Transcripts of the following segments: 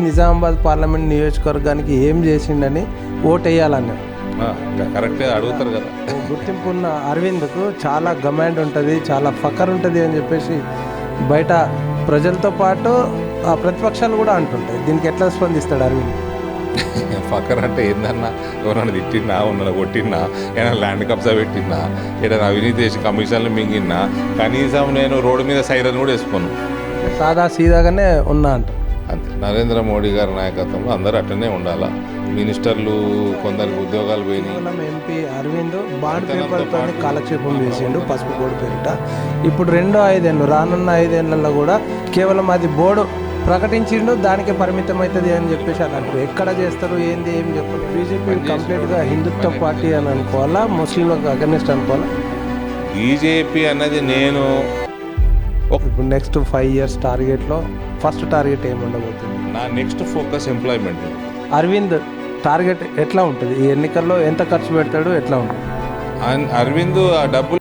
Nizamabad parliament నియోజకవర్గానికి ఏం చేసిండని ఓటేయాలని కరెక్టే అడుగుతారు కదా. గుర్తింపు ఉన్న అరవింద్కు చాలా గమాండ్ ఉంటుంది, చాలా ఫకర్ ఉంటుంది అని చెప్పేసి బయట ప్రజలతో పాటు ప్రతిపక్షాలు కూడా అంటుంటాయి. దీనికి ఎట్లా స్పందిస్తాడు అరవింద్? ఫకర్ అంటే ఏందన్నా, ఎవరన్నా తిట్టినా, ఉన్న కొట్టినా, ఏదైనా ల్యాండ్ కబ్జా పెట్టినా, ఏదైనా అవినీతి చేసి కమిషన్లు మింగినా, కనీసం నేను రోడ్డు మీద సైరన్ కూడా వేసుకోను. సాదా సీదాగానే ఉన్నా అంట. అంతే. నరేంద్ర మోడీ గారి నాయకత్వంలో అందరూ అట్లనే ఉండాలా. మినిస్టర్లు కొందరికి ఉద్యోగాలు పోయినాయి. ఎంపీ అరవింద్ బాండ్ పేపర్తో కాలక్షేపం చేసిండు పసుపు బోర్డు పేరిట. ఇప్పుడు రెండో 5 ఏళ్ళు, రానున్న 5 ఏళ్లలో కూడా కేవలం అది బోర్డు ప్రకటించిండు, దానికి పరిమితం అవుతుంది అని చెప్పేసి అని అంటారు. ఎక్కడ చేస్తారు ఏంది ఏం చెప్పండి. బీజేపీ కంప్లీట్గా హిందుత్వ పార్టీ అని అనుకోవాలా, ముస్లింలకు అగెనిస్ట్ అనుకోవాలా? బీజేపీ అన్నది నేను ఇప్పుడు నెక్స్ట్ 5 years టార్గెట్లో ఫస్ట్ టార్గెట్ ఏమి ఉండబోతుంది? నా next focus employment. Arvind target ఎట్లా ఉంటుంది? ఈ ఎన్నికల్లో ఎంత ఖర్చు పెడతాడు, ఎట్లా ఉంటుంది? అరవింద్ ఆ డబ్బులు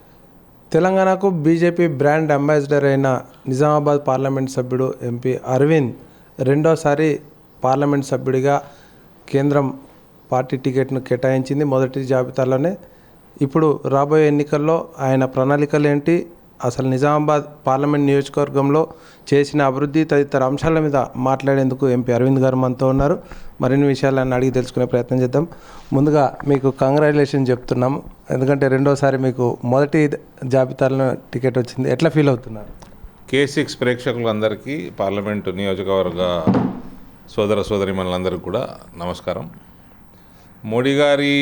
తెలంగాణకు బీజేపీ బ్రాండ్ అంబాసిడర్ అయిన నిజామాబాద్ పార్లమెంట్ సభ్యుడు ఎంపీ అరవింద్ రెండోసారి పార్లమెంట్ సభ్యుడిగా కేంద్రం పార్టీ టికెట్ను కేటాయించింది మొదటి జాబితాలోనే. ఇప్పుడు రాబోయే ఎన్నికల్లో ఆయన ప్రణాళికలు ఏంటి, అసలు నిజామాబాద్ పార్లమెంట్ నియోజకవర్గంలో చేసిన అభివృద్ధి తదితర అంశాల మీద మాట్లాడేందుకు ఎంపీ అరవింద్ గారు మనతో ఉన్నారు. మరిన్ని విషయాలను అడిగి తెలుసుకునే ప్రయత్నం చేద్దాం. ముందుగా మీకు కంగ్రాచులేషన్ చెప్తున్నాము, ఎందుకంటే రెండోసారి మీకు మొదటి జాబితాలో టికెట్ వచ్చింది. ఎట్లా ఫీల్ అవుతున్నారు? K6 ప్రేక్షకులందరికీ, పార్లమెంటు నియోజకవర్గ సోదర సోదరీమణులందరికీ కూడా నమస్కారం. మోడీ గారి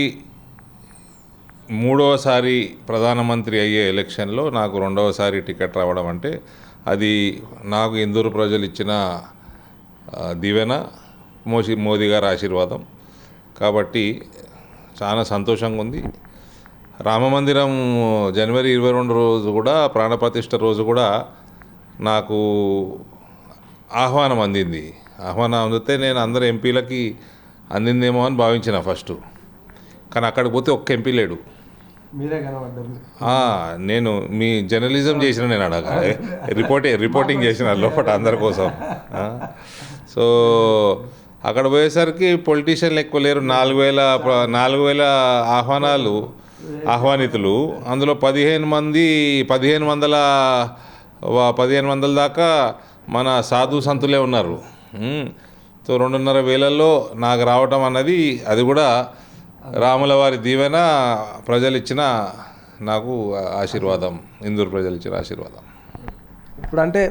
3వసారి ప్రధానమంత్రి అయ్యే ఎలక్షన్లో నాకు 2వసారి టికెట్ రావడం అంటే అది నాకు ఇందూరు ప్రజలు ఇచ్చిన దీవెన, మోదీ గారి ఆశీర్వాదం. కాబట్టి చాలా సంతోషంగా ఉంది. రామమందిరం జనవరి 22 రోజు కూడా, ప్రాణప్రతిష్ఠ రోజు కూడా నాకు ఆహ్వానం అందింది. ఆహ్వానం అందితే నేను అందరు ఎంపీలకి అందిందేమో అని భావించిన ఫస్ట్. కానీ అక్కడికి పోతే ఒక్క ఎంపీ లేడు. మీరే కనబడ్డారు. నేను మీ జర్నలిజం చేసిన, నేను అడగ రిపోర్టింగ్ చేసిన లోపల అందరి కోసం. సో అక్కడ పోయేసరికి పొలిటీషియన్లు ఎక్కువ లేరు. 4,000 ఆహ్వానితులు, అందులో 1,500 దాకా మన సాధు సంతులే ఉన్నారు. సో 2,500 నాకు రావటం అన్నది, అది కూడా రాముల వారి దీవెన, ప్రజలు ఇచ్చిన నాకు ఆశీర్వాదం, ఇందూరు ప్రజలు ఇచ్చిన ఆశీర్వాదం. ఇప్పుడు అంటే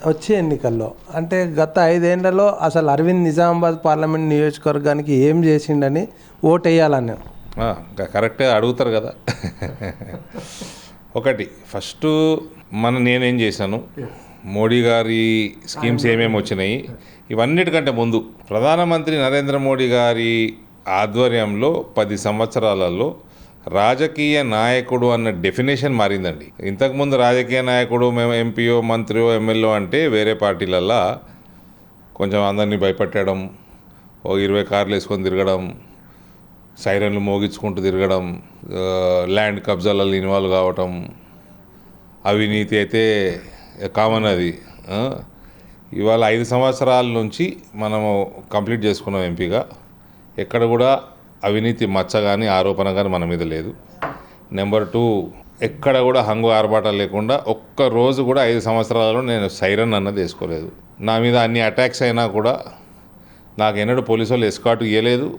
వచ్చే ఎన్నికల్లో అంటే గత 5 ఏళ్లలో అసలు అరవింద్ నిజామాబాద్ పార్లమెంట్ నియోజకవర్గానికి ఏం చేసిండని ఓటేయాలని కరెక్టే అడుగుతారు కదా. ఒకటి ఫస్ట్ నేనేం చేశాను, మోడీ గారి స్కీమ్స్ ఏమేమి వచ్చినాయి, ఇవన్నిటికంటే ముందు ప్రధానమంత్రి నరేంద్ర మోడీ గారి ఆధ్వర్యంలో 10 సంవత్సరాలలో రాజకీయ నాయకుడు అన్న డెఫినేషన్ మారిందండి. ఇంతకుముందు రాజకీయ నాయకుడు మేము ఎంపీఓ, మంత్రియో, ఎమ్మెల్యే అంటే వేరే పార్టీలల్లో కొంచెం అందరినీ భయపెట్టడం, 20 కార్లు వేసుకొని తిరగడం, సైరన్లు మోగించుకుంటూ తిరగడం, ల్యాండ్ కబ్జాలలో ఇన్వాల్వ్ కావటం, అవినీతి అయితే కామన్ అది. ఇవాళ 5 సంవత్సరాల నుంచి మనము కంప్లీట్ చేసుకున్నాం ఎంపీగా. ఎక్కడ కూడా అవినీతి మచ్చ కానీ ఆరోపణ కానీ మన మీద లేదు. నెంబర్ 2, ఎక్కడ కూడా హంగు ఆర్భాటాలు లేకుండా ఒక్కరోజు కూడా 5 సంవత్సరాలలో నేను సైరన్ అన్నది వేసుకోలేదు. నా మీద అన్ని అటాక్స్ అయినా కూడా నాకు ఎన్నడూ పోలీసు వాళ్ళు ఎస్కాట్ ఇవ్వలేదు,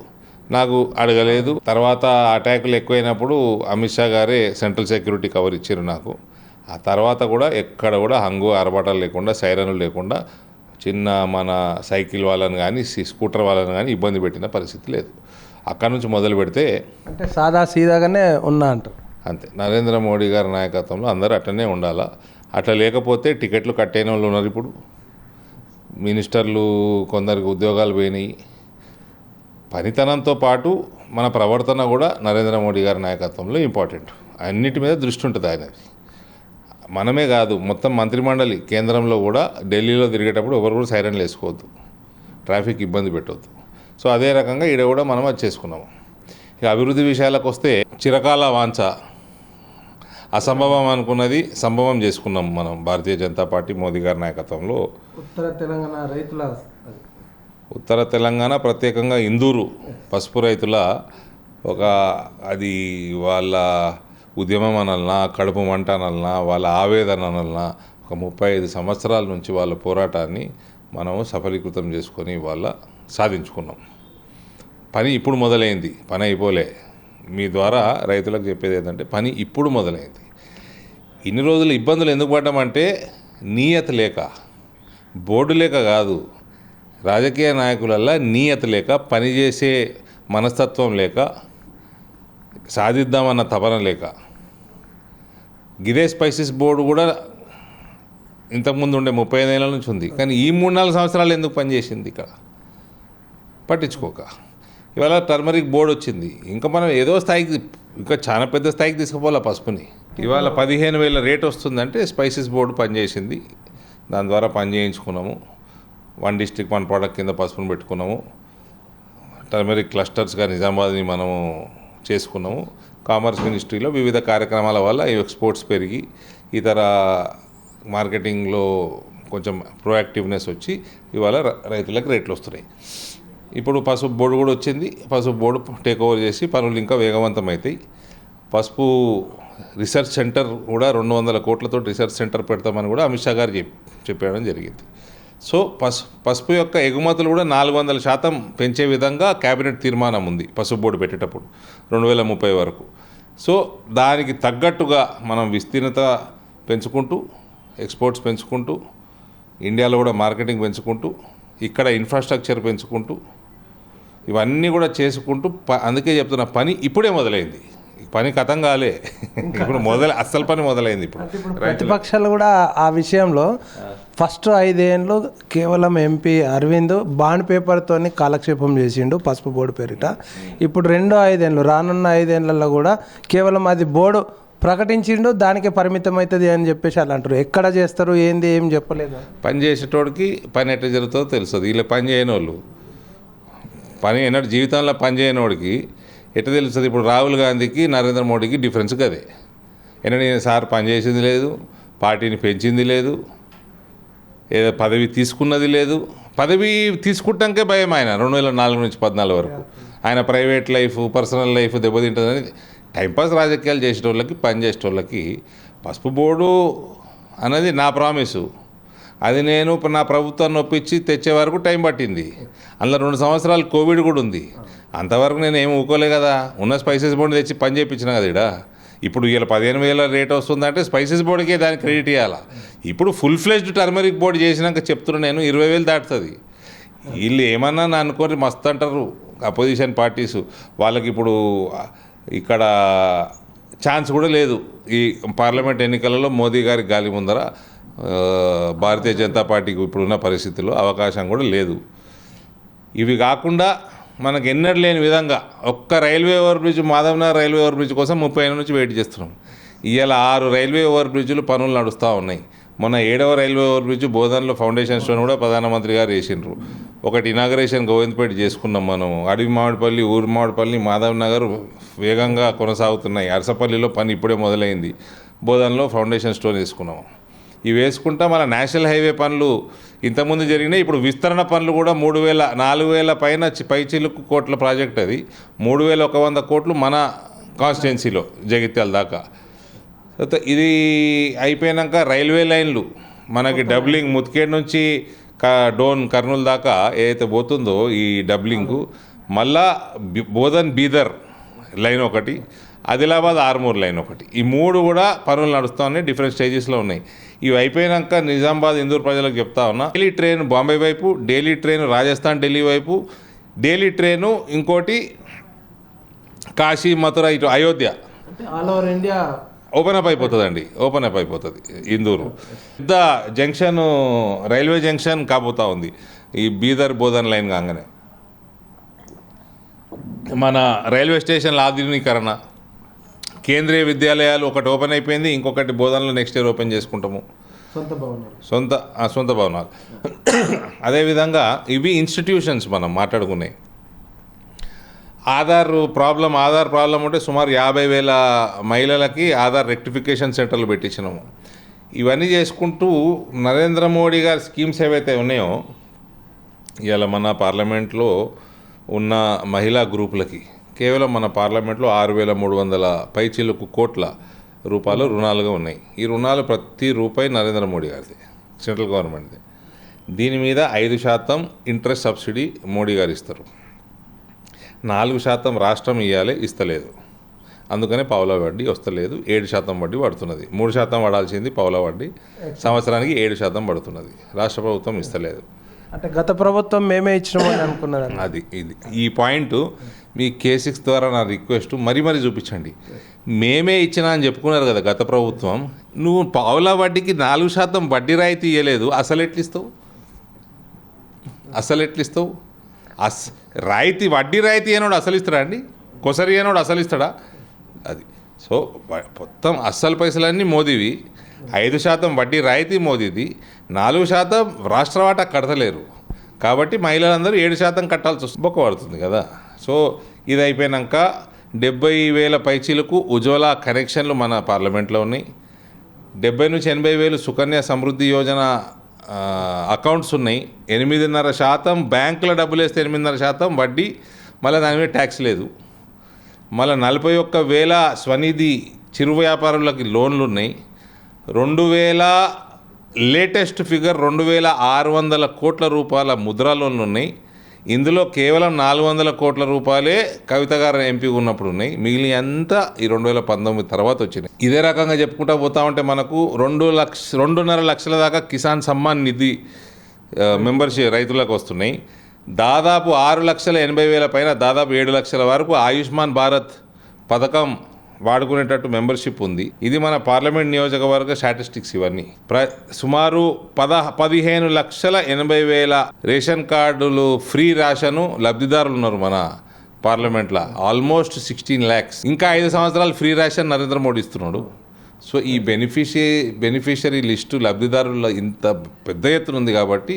నాకు అడగలేదు. తర్వాత అటాకులు ఎక్కువైనప్పుడు అమిత్ షా గారే సెంట్రల్ సెక్యూరిటీ కవర్ ఇచ్చారు నాకు. ఆ తర్వాత కూడా ఎక్కడ కూడా హంగు ఆర్భాటాలు లేకుండా, సైరన్లు లేకుండా చిన్న మన సైకిల్ వాళ్ళని కానీ, స్కూటర్ వాళ్ళని కానీ ఇబ్బంది పెట్టిన పరిస్థితి లేదు. అక్కడ నుంచి మొదలు పెడితే అంటే సాదా సీదాగానే ఉన్నా అంటారు. అంతే. నరేంద్ర మోడీ గారి నాయకత్వంలో అందరూ అట్లనే ఉండాలా. అట్లా లేకపోతే టికెట్లు కట్టైన వాళ్ళు ఉన్నారు. ఇప్పుడు మినిస్టర్లు కొందరికి ఉద్యోగాలు పోయినాయి. పనితనంతో పాటు మన ప్రవర్తన కూడా నరేంద్ర మోడీ గారి నాయకత్వంలో ఇంపార్టెంట్. అన్నిటి మీద దృష్టి ఉంటుంది ఆయనది. మనమే కాదు, మొత్తం మంత్రిమండలి కేంద్రంలో కూడా ఢిల్లీలో తిరిగేటప్పుడు ఎవరు కూడా సైరన్లు వేసుకోవద్దు, ట్రాఫిక్ ఇబ్బంది పెట్టవద్దు. సో అదే రకంగా ఈడ కూడా మనం అది చేసుకున్నాము. ఇక అభివృద్ధి విషయాలకు వస్తే చిరకాల వాంఛ, అసంభవం అనుకున్నది సంభవం చేసుకున్నాం మనం భారతీయ జనతా పార్టీ మోదీ గారి నాయకత్వంలో. ఉత్తర తెలంగాణ రైతుల ఉత్తర తెలంగాణ ప్రత్యేకంగా ఇందూరు పసుపు రైతుల ఒక అది వాళ్ళ ఉద్యమం అనల్నా, కడుపు మంట అనల్నా, వాళ్ళ ఆవేదన అనల్నా, ఒక 35 సంవత్సరాల నుంచి వాళ్ళ పోరాటాన్ని మనము సఫలీకృతం చేసుకొని వాళ్ళ సాధించుకున్నాం. పని ఇప్పుడు మొదలైంది, పని అయిపోలే. మీ ద్వారా రైతులకు చెప్పేది ఏంటంటే పని ఇప్పుడు మొదలైంది. ఇన్ని రోజులు ఇబ్బందులు ఎందుకు పడ్డామంటే నియత లేక, బోర్డు లేక కాదు, రాజకీయ నాయకులల్లా నియత లేక, పనిచేసే మనస్తత్వం లేక, సాధిద్దామన్న తపన లేక. గిదే స్పైసెస్ బోర్డు కూడా ఇంతకుముందు ఉండే 35 ఏళ్ళ నుంచి ఉంది, కానీ ఈ 3-4 సంవత్సరాలు ఎందుకు పనిచేసింది ఇక్కడ పట్టించుకోక. ఇవాళ టర్మరిక్ బోర్డు వచ్చింది, ఇంకా మనం ఏదో స్థాయికి, ఇంకా చాలా పెద్ద స్థాయికి తీసుకుపోవాలి పసుపుని. ఇవాళ 15,000 రేట్ వస్తుందంటే స్పైసెస్ బోర్డు పనిచేసింది, దాని ద్వారా పని చేయించుకున్నాము. 1 డిస్ట్రిక్ట్ 1 ప్రోడక్ట్ కింద పసుపును పెట్టుకున్నాము. టర్మరిక్ క్లస్టర్స్గా నిజామాబాద్ని మనము చేసుకున్నాము. కామర్స్ మినిస్ట్రీలో వివిధ కార్యక్రమాల వల్ల ఈ ఎక్స్పోర్ట్స్ పెరిగి ఇతర మార్కెటింగ్లో కొంచెం ప్రోయాక్టివ్నెస్ వచ్చి ఇవాళ రైతులకు రేట్లు వస్తున్నాయి. ఇప్పుడు పసుపు బోర్డు కూడా వచ్చింది. పసుపు బోర్డు టేక్ ఓవర్ చేసి పనులు ఇంకా వేగవంతమవుతాయి. పసుపు రీసెర్చ్ సెంటర్ కూడా 200 కోట్లతో రీసెర్చ్ సెంటర్ పెడతామని కూడా అమిత్ షా గారు చెప్పడం జరిగింది. సో పసుపు యొక్క ఎగుమతులు కూడా 400% పెంచే విధంగా కేబినెట్ తీర్మానం ఉంది పసుపు బోర్డు పెట్టేటప్పుడు 2030 వరకు. సో దానికి తగ్గట్టుగా మనం విస్తీర్ణత పెంచుకుంటూ, ఎక్స్పోర్ట్స్ పెంచుకుంటూ, ఇండియాలో కూడా మార్కెటింగ్ పెంచుకుంటూ, ఇక్కడ ఇన్ఫ్రాస్ట్రక్చర్ పెంచుకుంటూ, ఇవన్నీ కూడా చేసుకుంటూ అందుకే చెప్తున్నా పని ఇప్పుడే మొదలైంది. పని కథం కాలే, ఇప్పుడు అస్సలు పని మొదలైంది. ఇప్పుడు ప్రతిపక్షాలు కూడా ఆ విషయంలో ఫస్ట్ 5 ఏళ్ళు కేవలం ఎంపీ అరవింద్ బాండ్ పేపర్తో కాలక్షేపం చేసిండు పసుపు బోర్డు పేరిట. ఇప్పుడు రెండో 5 ఏళ్ళు, రానున్న 5 ఏళ్లలో కూడా కేవలం అది బోర్డు ప్రకటించిండు, దానికే పరిమితం అవుతుంది అని చెప్పేసి అలా అంటారు. ఎక్కడ చేస్తారు, ఏంది, ఏం చెప్పలేదు. పని చేసేటోడికి పని ఎట్లా జరుగుతుందో తెలుస్తుంది. వీళ్ళు పని చేయని వాళ్ళు, పని ఎన్నడూ జీవితంలో పని చేయని వాడికి ఎట్లా తెలుస్తుంది? ఇప్పుడు రాహుల్ గాంధీకి నరేంద్ర మోడీకి డిఫరెన్స్ కదే. ఎందుకంటే సార్ పని చేసింది లేదు, పార్టీని పెంచింది లేదు, ఏదో పదవి తీసుకున్నది లేదు. పదవి తీసుకుంటాకే భయం ఆయన 2004 నుంచి 2014 వరకు. ఆయన ప్రైవేట్ లైఫ్, పర్సనల్ లైఫ్ దెబ్బతింటుందని టైంపాస్ రాజకీయాలు చేసేటోళ్ళకి, పని చేసేటోళ్ళకి పసుపు బోర్డు అన్నది నా ప్రామిసు. అది నేను నా ప్రభుత్వాన్ని ఒప్పించి తెచ్చే వరకు టైం పట్టింది. అందులో 2 సంవత్సరాలు కోవిడ్ కూడా ఉంది. అంతవరకు నేను ఏమి ఊకోలే కదా. ఉన్న స్పైసెస్ బోర్డు తెచ్చి పని చేయించిన కదా ఇక్కడ. ఇప్పుడు ఇలా 15,000 రేట్ వస్తుందంటే స్పైసెస్ బోర్డుకే దానికి క్రెడిట్ ఇవ్వాలా. ఇప్పుడు ఫుల్ ఫ్లెజ్డ్ టర్మరిక్ బోర్డు చేసినాక చెప్తున్నా నేను 20,000 దాటుతుంది. వీళ్ళు ఏమన్నా నా అనుకోని మస్తు అంటారు అపోజిషన్ పార్టీసు. వాళ్ళకి ఇప్పుడు ఇక్కడ ఛాన్స్ కూడా లేదు. ఈ పార్లమెంట్ ఎన్నికలలో మోదీ గారి గాలి ముందర భారతీయ జనతా పార్టీకి ఇప్పుడున్న పరిస్థితుల్లో అవకాశం కూడా లేదు. ఇవి కాకుండా మనకు ఎన్నడూ లేని విధంగా ఒక్క railway over bridge, Madhavnagar railway over bridge కోసం 30 ఏళ్ళ నుంచి వెయిట్ చేస్తున్నాం. ఇవాళ 6 రైల్వే ఓవర్ బ్రిడ్జ్లు పనులు నడుస్తూ ఉన్నాయి. మొన్న 7వ రైల్వే ఓవర్ బ్రిడ్జ్ బోధన్లో ఫౌండేషన్ స్టోన్ కూడా ప్రధానమంత్రి గారు వేసిండ్రు. ఒకటి ఇనాగరేషన్ గోవిందపేట చేసుకున్నాం మనం. అడవి మామిడిపల్లి, ఊరు మామిడిపల్లి, మాధవ్ నగర్ వేగంగా కొనసాగుతున్నాయి. అరసపల్లిలో పని ఇప్పుడే మొదలైంది. బోధన్లో ఫౌండేషన్ స్టోన్ వేసుకున్నాం. ఇవి వేసుకుంటా మన నేషనల్ హైవే పనులు ఇంతకుముందు జరిగినాయి. ఇప్పుడు విస్తరణ పనులు కూడా 4,000 పైన పైచిలుకు కోట్ల ప్రాజెక్ట్ అది. 3,100 కోట్లు మన కాన్స్టిట్యున్సీలో జగిత్యాల దాకా. ఇది అయిపోయాక రైల్వే లైన్లు మనకి డబ్లింగ్ ముత్కేడ్ నుంచి డోన్ కర్నూలు దాకా ఏదైతే పోతుందో ఈ డబ్లింగు, మళ్ళా బోధన్ బీదర్ లైన్ ఒకటి, ఆదిలాబాద్ ఆర్మూర్ లైన్ ఒకటి, ఈ 3 కూడా పనులు నడుస్తూ ఉన్నాయి. డిఫరెంట్ స్టేజెస్లో ఉన్నాయి. ఇవి అయిపోయాక నిజామాబాద్ ఇందూరు ప్రజలకు చెప్తా ఉన్నా, డైలీ ట్రైన్ బాంబే వైపు, డైలీ ట్రైన్ రాజస్థాన్ ఢిల్లీ వైపు, డైలీ ట్రైను ఇంకోటి కాశీ, మథుర, ఇటు Ayodhya, all over India open up అయిపోతుందండి. ఓపెన్ అప్ అయిపోతుంది ఇందూరు. పెద్ద జంక్షన్, రైల్వే జంక్షన్ కాబోతా ఉంది ఈ బీదర్ బోధన్ లైన్ కాగానే. మన రైల్వే స్టేషన్ల ఆధునీకరణ, కేంద్రీయ విద్యాలయాలు ఒకటి ఓపెన్ అయిపోయింది, ఇంకొకటి బోధనలో నెక్స్ట్ ఇయర్ ఓపెన్ చేసుకుంటాము. సొంత భవనాలు. అదేవిధంగా ఇవి ఇన్స్టిట్యూషన్స్ మనం మాట్లాడుకున్నాయి. ఆధార్ ప్రాబ్లం ఉంటే సుమారు 50,000 మహిళలకి ఆధార్ రెక్టిఫికేషన్ సెంటర్లు పెట్టించినాము. ఇవన్నీ చేసుకుంటూ నరేంద్ర మోడీ గారి స్కీమ్స్ ఏవైతే ఉన్నాయో ఇవాళ మన పార్లమెంట్లో ఉన్న మహిళా గ్రూపులకి కేవలం మన పార్లమెంట్లో 6,300 పైచిలుకు కోట్ల రూపాయలు రుణాలుగా ఉన్నాయి. ఈ రుణాలు ప్రతి రూపాయి నరేంద్ర మోడీ గారిది, సెంట్రల్ గవర్నమెంట్ది. దీని మీద 5% ఇంట్రెస్ట్ సబ్సిడీ మోడీ గారు ఇస్తారు. 4% రాష్ట్రం ఇవ్వాలి, ఇస్తలేదు. అందుకనే పావులా వడ్డీ వస్తలేదు. 7% వడ్డీ పడుతున్నది. 3% పడాల్సింది పావులా వడ్డీ, సంవత్సరానికి 7% పడుతున్నది. రాష్ట్ర ప్రభుత్వం ఇస్తలేదు. అంటే గత ప్రభుత్వం మేమే ఇచ్చినామని అనుకున్నారు. అది ఇది ఈ పాయింట్ మీ K6 ద్వారా నా రిక్వెస్ట్ మరీ చూపించండి. మేమే ఇచ్చినా అని చెప్పుకున్నారు కదా గత ప్రభుత్వం. నువ్వు పావులా వడ్డీకి 4% వడ్డీ రాయితీ ఇవ్వలేదు. అసలు ఎట్లిస్తావు? రాయితీ వడ్డీ రాయితీ అయినోడు అసలు ఇస్తాడా అండి? కొసరి అయినోడు అసలు ఇస్తాడా? అది సో మొత్తం అస్సలు పైసలన్నీ మోదీవి, 5% వడ్డీ రాయితీ మోదీది, 4% రాష్ట్ర వాటా కడతలేరు. కాబట్టి మహిళలందరూ 7% కట్టాల్సి వస్తుంది, బొక్క పడుతుంది కదా. సో ఇది అయిపోయాక 70,000 పైచీలకు ఉజ్వల కనెక్షన్లు మన పార్లమెంట్లో ఉన్నాయి. 70 నుంచి 80,000 సుకన్య సమృద్ధి యోజన అకౌంట్స్ ఉన్నాయి. 8.5% బ్యాంకుల డబ్బులు వేస్తే 8.5% వడ్డీ, మళ్ళీ దాని మీద ట్యాక్స్ లేదు. మళ్ళీ 41,000 స్వనిధి చిరు వ్యాపారులకి లోన్లు ఉన్నాయి. 2,000 లేటెస్ట్ ఫిగర్ 2,600 కోట్ల రూపాయల ముద్రా లోన్లు ఉన్నాయి. ఇందులో కేవలం 400 కోట్ల రూపాయలే కవిత గారు ఎంపీ ఉన్నప్పుడు ఉన్నాయి. మిగిలిన అంతా ఈ 2019 తర్వాత వచ్చినాయి. ఇదే రకంగా చెప్పుకుంటూ పోతా ఉంటే మనకు 2.5 లక్షల దాకా కిసాన్ సమ్మాన్ నిధి మెంబర్షిప్ రైతులకు వస్తున్నాయి. దాదాపు 6,80,000 పైన దాదాపు 7 లక్షల వరకు ఆయుష్మాన్ భారత్ పథకం వాడుకునేటట్టు మెంబర్షిప్ ఉంది. ఇది మన పార్లమెంట్ నియోజకవర్గ స్టాటిస్టిక్స్. ఇవన్నీ సుమారు 15,80,000 రేషన్ కార్డులు ఫ్రీ రేషను లబ్ధిదారులు ఉన్నారు మన పార్లమెంట్లో. Almost 16 lakhs. ఇంకా 5 సంవత్సరాలు ఫ్రీ రేషన్ నరేంద్ర మోడీ ఇస్తున్నాడు. సో ఈ బెనిఫిషరీ లిస్టు లబ్ధిదారుల ఇంత పెద్ద ఎత్తున ఉంది కాబట్టి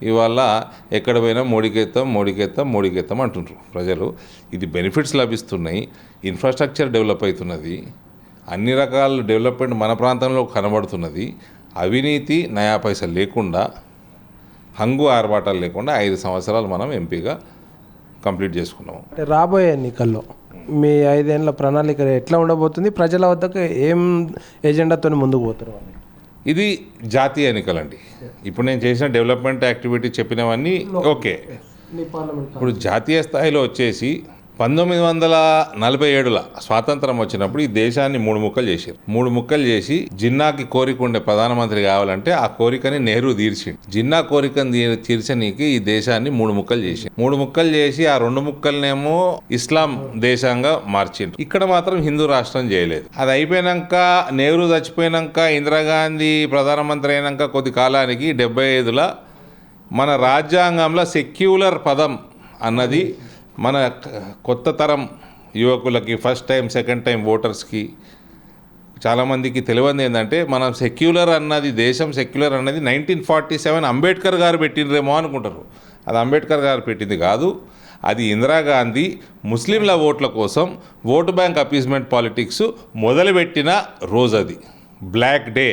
ఇవాళ ఎక్కడ పోయినా మోడీకేత్తాం అంటుంటారు ప్రజలు. ఇది బెనిఫిట్స్ లభిస్తున్నాయి, ఇన్ఫ్రాస్ట్రక్చర్ డెవలప్ అవుతున్నది, అన్ని రకాల డెవలప్మెంట్ మన ప్రాంతంలో కనబడుతున్నది. అవినీతి నయా పైసలు లేకుండా, హంగు ఆర్భాటాలు లేకుండా 5 సంవత్సరాలు మనం ఎంపీగా కంప్లీట్ చేసుకున్నాము. అంటే రాబోయే ఎన్నికల్లో మీ 5 ఏళ్ళ ప్రణాళిక ఎట్లా ఉండబోతుంది? ప్రజల వద్దకు ఏం ఎజెండాతో ముందుకు పోతారు? ఇది జాతీయ ఎన్నికలండి. ఇప్పుడు నేను చేసిన డెవలప్మెంట్ యాక్టివిటీ చెప్పినవన్నీ ఓకే. ఇప్పుడు జాతీయ స్థాయిలో వచ్చేసి 1947లో స్వాతంత్రం వచ్చినప్పుడు ఈ దేశాన్ని 3 ముక్కలు చేశారు. 3 ముక్కలు చేసి జిన్నాకి కోరిక ఉండే ప్రధానమంత్రి కావాలంటే ఆ కోరికని నెహ్రూ తీర్చిండు. జిన్నా కోరికను తీర్చనీకి ఈ దేశాన్ని 3 ముక్కలు చేసి 3 ముక్కలు చేసి ఆ 2 ముక్కలనేమో ఇస్లాం దేశంగా మార్చిండు. ఇక్కడ మాత్రం హిందూ రాష్ట్రం చేయలేదు. అది అయిపోయినాక నెహ్రూ చచ్చిపోయినాక ఇందిరాగాంధీ ప్రధానమంత్రి అయినాక కొద్ది కాలానికి 75లో మన రాజ్యాంగంలో సెక్యులర్ పదం అన్నది మన కొత్త తరం యువకులకి, ఫస్ట్ టైం సెకండ్ టైం ఓటర్స్కి చాలామందికి తెలియదు ఏంటంటే మనం సెక్యులర్ అన్నది, దేశం సెక్యులర్ అన్నది 1947 అంబేద్కర్ గారు పెట్టినరేమో అనుకుంటారు. అది అంబేద్కర్ గారు పెట్టింది కాదు. అది ఇందిరాగాంధీ ముస్లింల ఓట్ల కోసం ఓటు బ్యాంక్ అపీస్మెంట్ పాలిటిక్స్ మొదలుపెట్టిన రోజు. అది బ్లాక్ డే.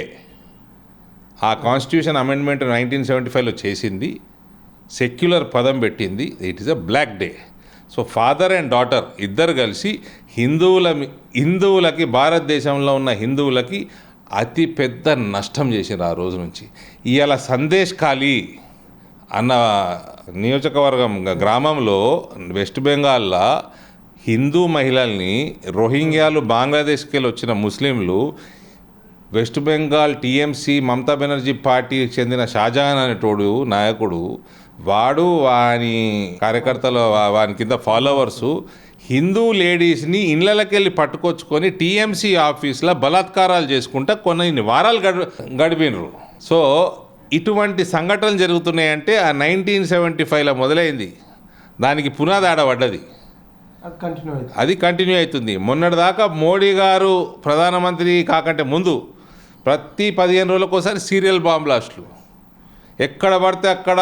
ఆ కాన్స్టిట్యూషన్ అమెండ్మెంట్ 1975లో చేసింది, సెక్యులర్ పదం పెట్టింది. It is a black day. So father and daughter ఇద్దరు కలిసి హిందువులకి, భారతదేశంలో ఉన్న హిందువులకి అతి పెద్ద నష్టం చేసిండ్రు ఆ రోజు నుంచి. ఇవాళ సందేశ్ ఖాళీ అన్న నియోజకవర్గం గ్రామంలో వెస్ట్ బెంగాల్లో హిందూ మహిళల్ని రోహింగ్యాలు, బంగ్లాదేశ్కి వెళ్ళి వచ్చిన ముస్లింలు వెస్ట్ బెంగాల్ టీఎంసీ మమతా బెనర్జీ పార్టీకి చెందిన షాజహాన్ అనేటోడు నాయకుడు, వాడు వాని కార్యకర్తలు, వాని కింద ఫాలోవర్సు హిందూ లేడీస్ని ఇళ్ళకి వెళ్ళి పట్టుకొచ్చుకొని టీఎంసీ ఆఫీస్లో బలాత్కారాలు చేసుకుంటా కొన్ని వారాలు గడిపినరు. సో ఇటువంటి సంఘటనలు జరుగుతున్నాయంటే ఆ 1975లో మొదలైంది. దానికి పునాది ఆడబడ్డది, అది కంటిన్యూ అవుతుంది. మొన్నటిదాకా మోడీ గారు ప్రధానమంత్రి కాకంటే ముందు ప్రతి 15 రోజులకు ఒకసారి సీరియల్ బాంబ్ బ్లాస్టులు, ఎక్కడ పడితే అక్కడ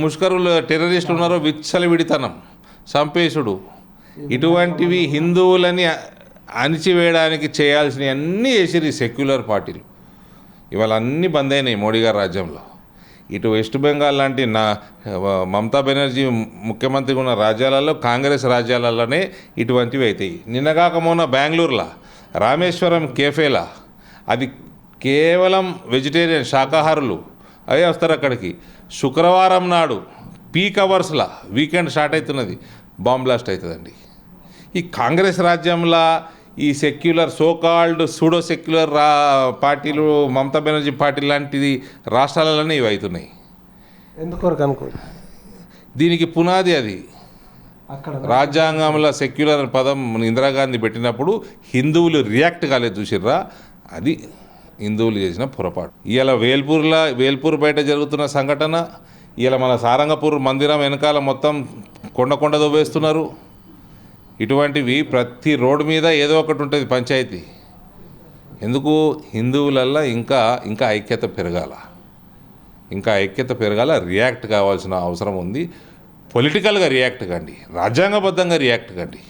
ముష్కరులు టెర్రరిస్టులు ఉన్నారో విచ్చలవిడితనం, చంపేసుడు, ఇటువంటివి హిందువులని అణిచివేయడానికి చేయాల్సినవి అన్నీ చేసిరు ఈ సెక్యులర్ పార్టీలు. ఇవాళ అన్నీ బంద్ అయినాయి మోడీ గారి రాజ్యంలో. ఇటు వెస్ట్ బెంగాల్ లాంటి మమతా బెనర్జీ ముఖ్యమంత్రిగా ఉన్న రాజ్యాలలో, కాంగ్రెస్ రాజ్యాలలోనే ఇటువంటివి అవుతాయి. నిన్నగాక మొన్న బెంగళూరులో రామేశ్వరం కేఫేలా అది కేవలం వెజిటేరియన్ శాకాహారులు అవే వస్తారు అక్కడికి. శుక్రవారం నాడు పీక్ అవర్స్లో వీకెండ్ స్టార్ట్ అవుతున్నది, బాంబ్ బ్లాస్ట్ అవుతుందండి. ఈ కాంగ్రెస్ రాజ్యంలో ఈ సెక్యులర్ సోకాల్డ్ సూడో సెక్యులర్ పార్టీలు, మమతా బెనర్జీ పార్టీ లాంటిది రాష్ట్రాలలోనే ఇవి అవుతున్నాయి. ఎందుకొరకు అనుకో దీనికి పునాది అది అక్కడ రాజ్యాంగంలో సెక్యులర్ అనే పదం ఇందిరాగాంధీ పెట్టినప్పుడు హిందువులు రియాక్ట్ కాలేదు, చూసిర్రా? అది హిందువులు చేసిన పొరపాటు. ఇవాళ వేల్పూర్ బయట జరుగుతున్న సంఘటన, ఇవాళ మన సారంగపూర్ మందిరం వెనకాల మొత్తం కొండ దొవ్వేస్తున్నారు. ఇటువంటివి ప్రతి రోడ్డు మీద ఏదో ఒకటి ఉంటుంది పంచాయతీ. ఎందుకు? హిందువులల్లో ఇంకా ఐక్యత పెరగాల, రియాక్ట్ కావాల్సిన అవసరం ఉంది. పొలిటికల్గా రియాక్ట్ కండి, రాజ్యాంగబద్ధంగా రియాక్ట్ కండి.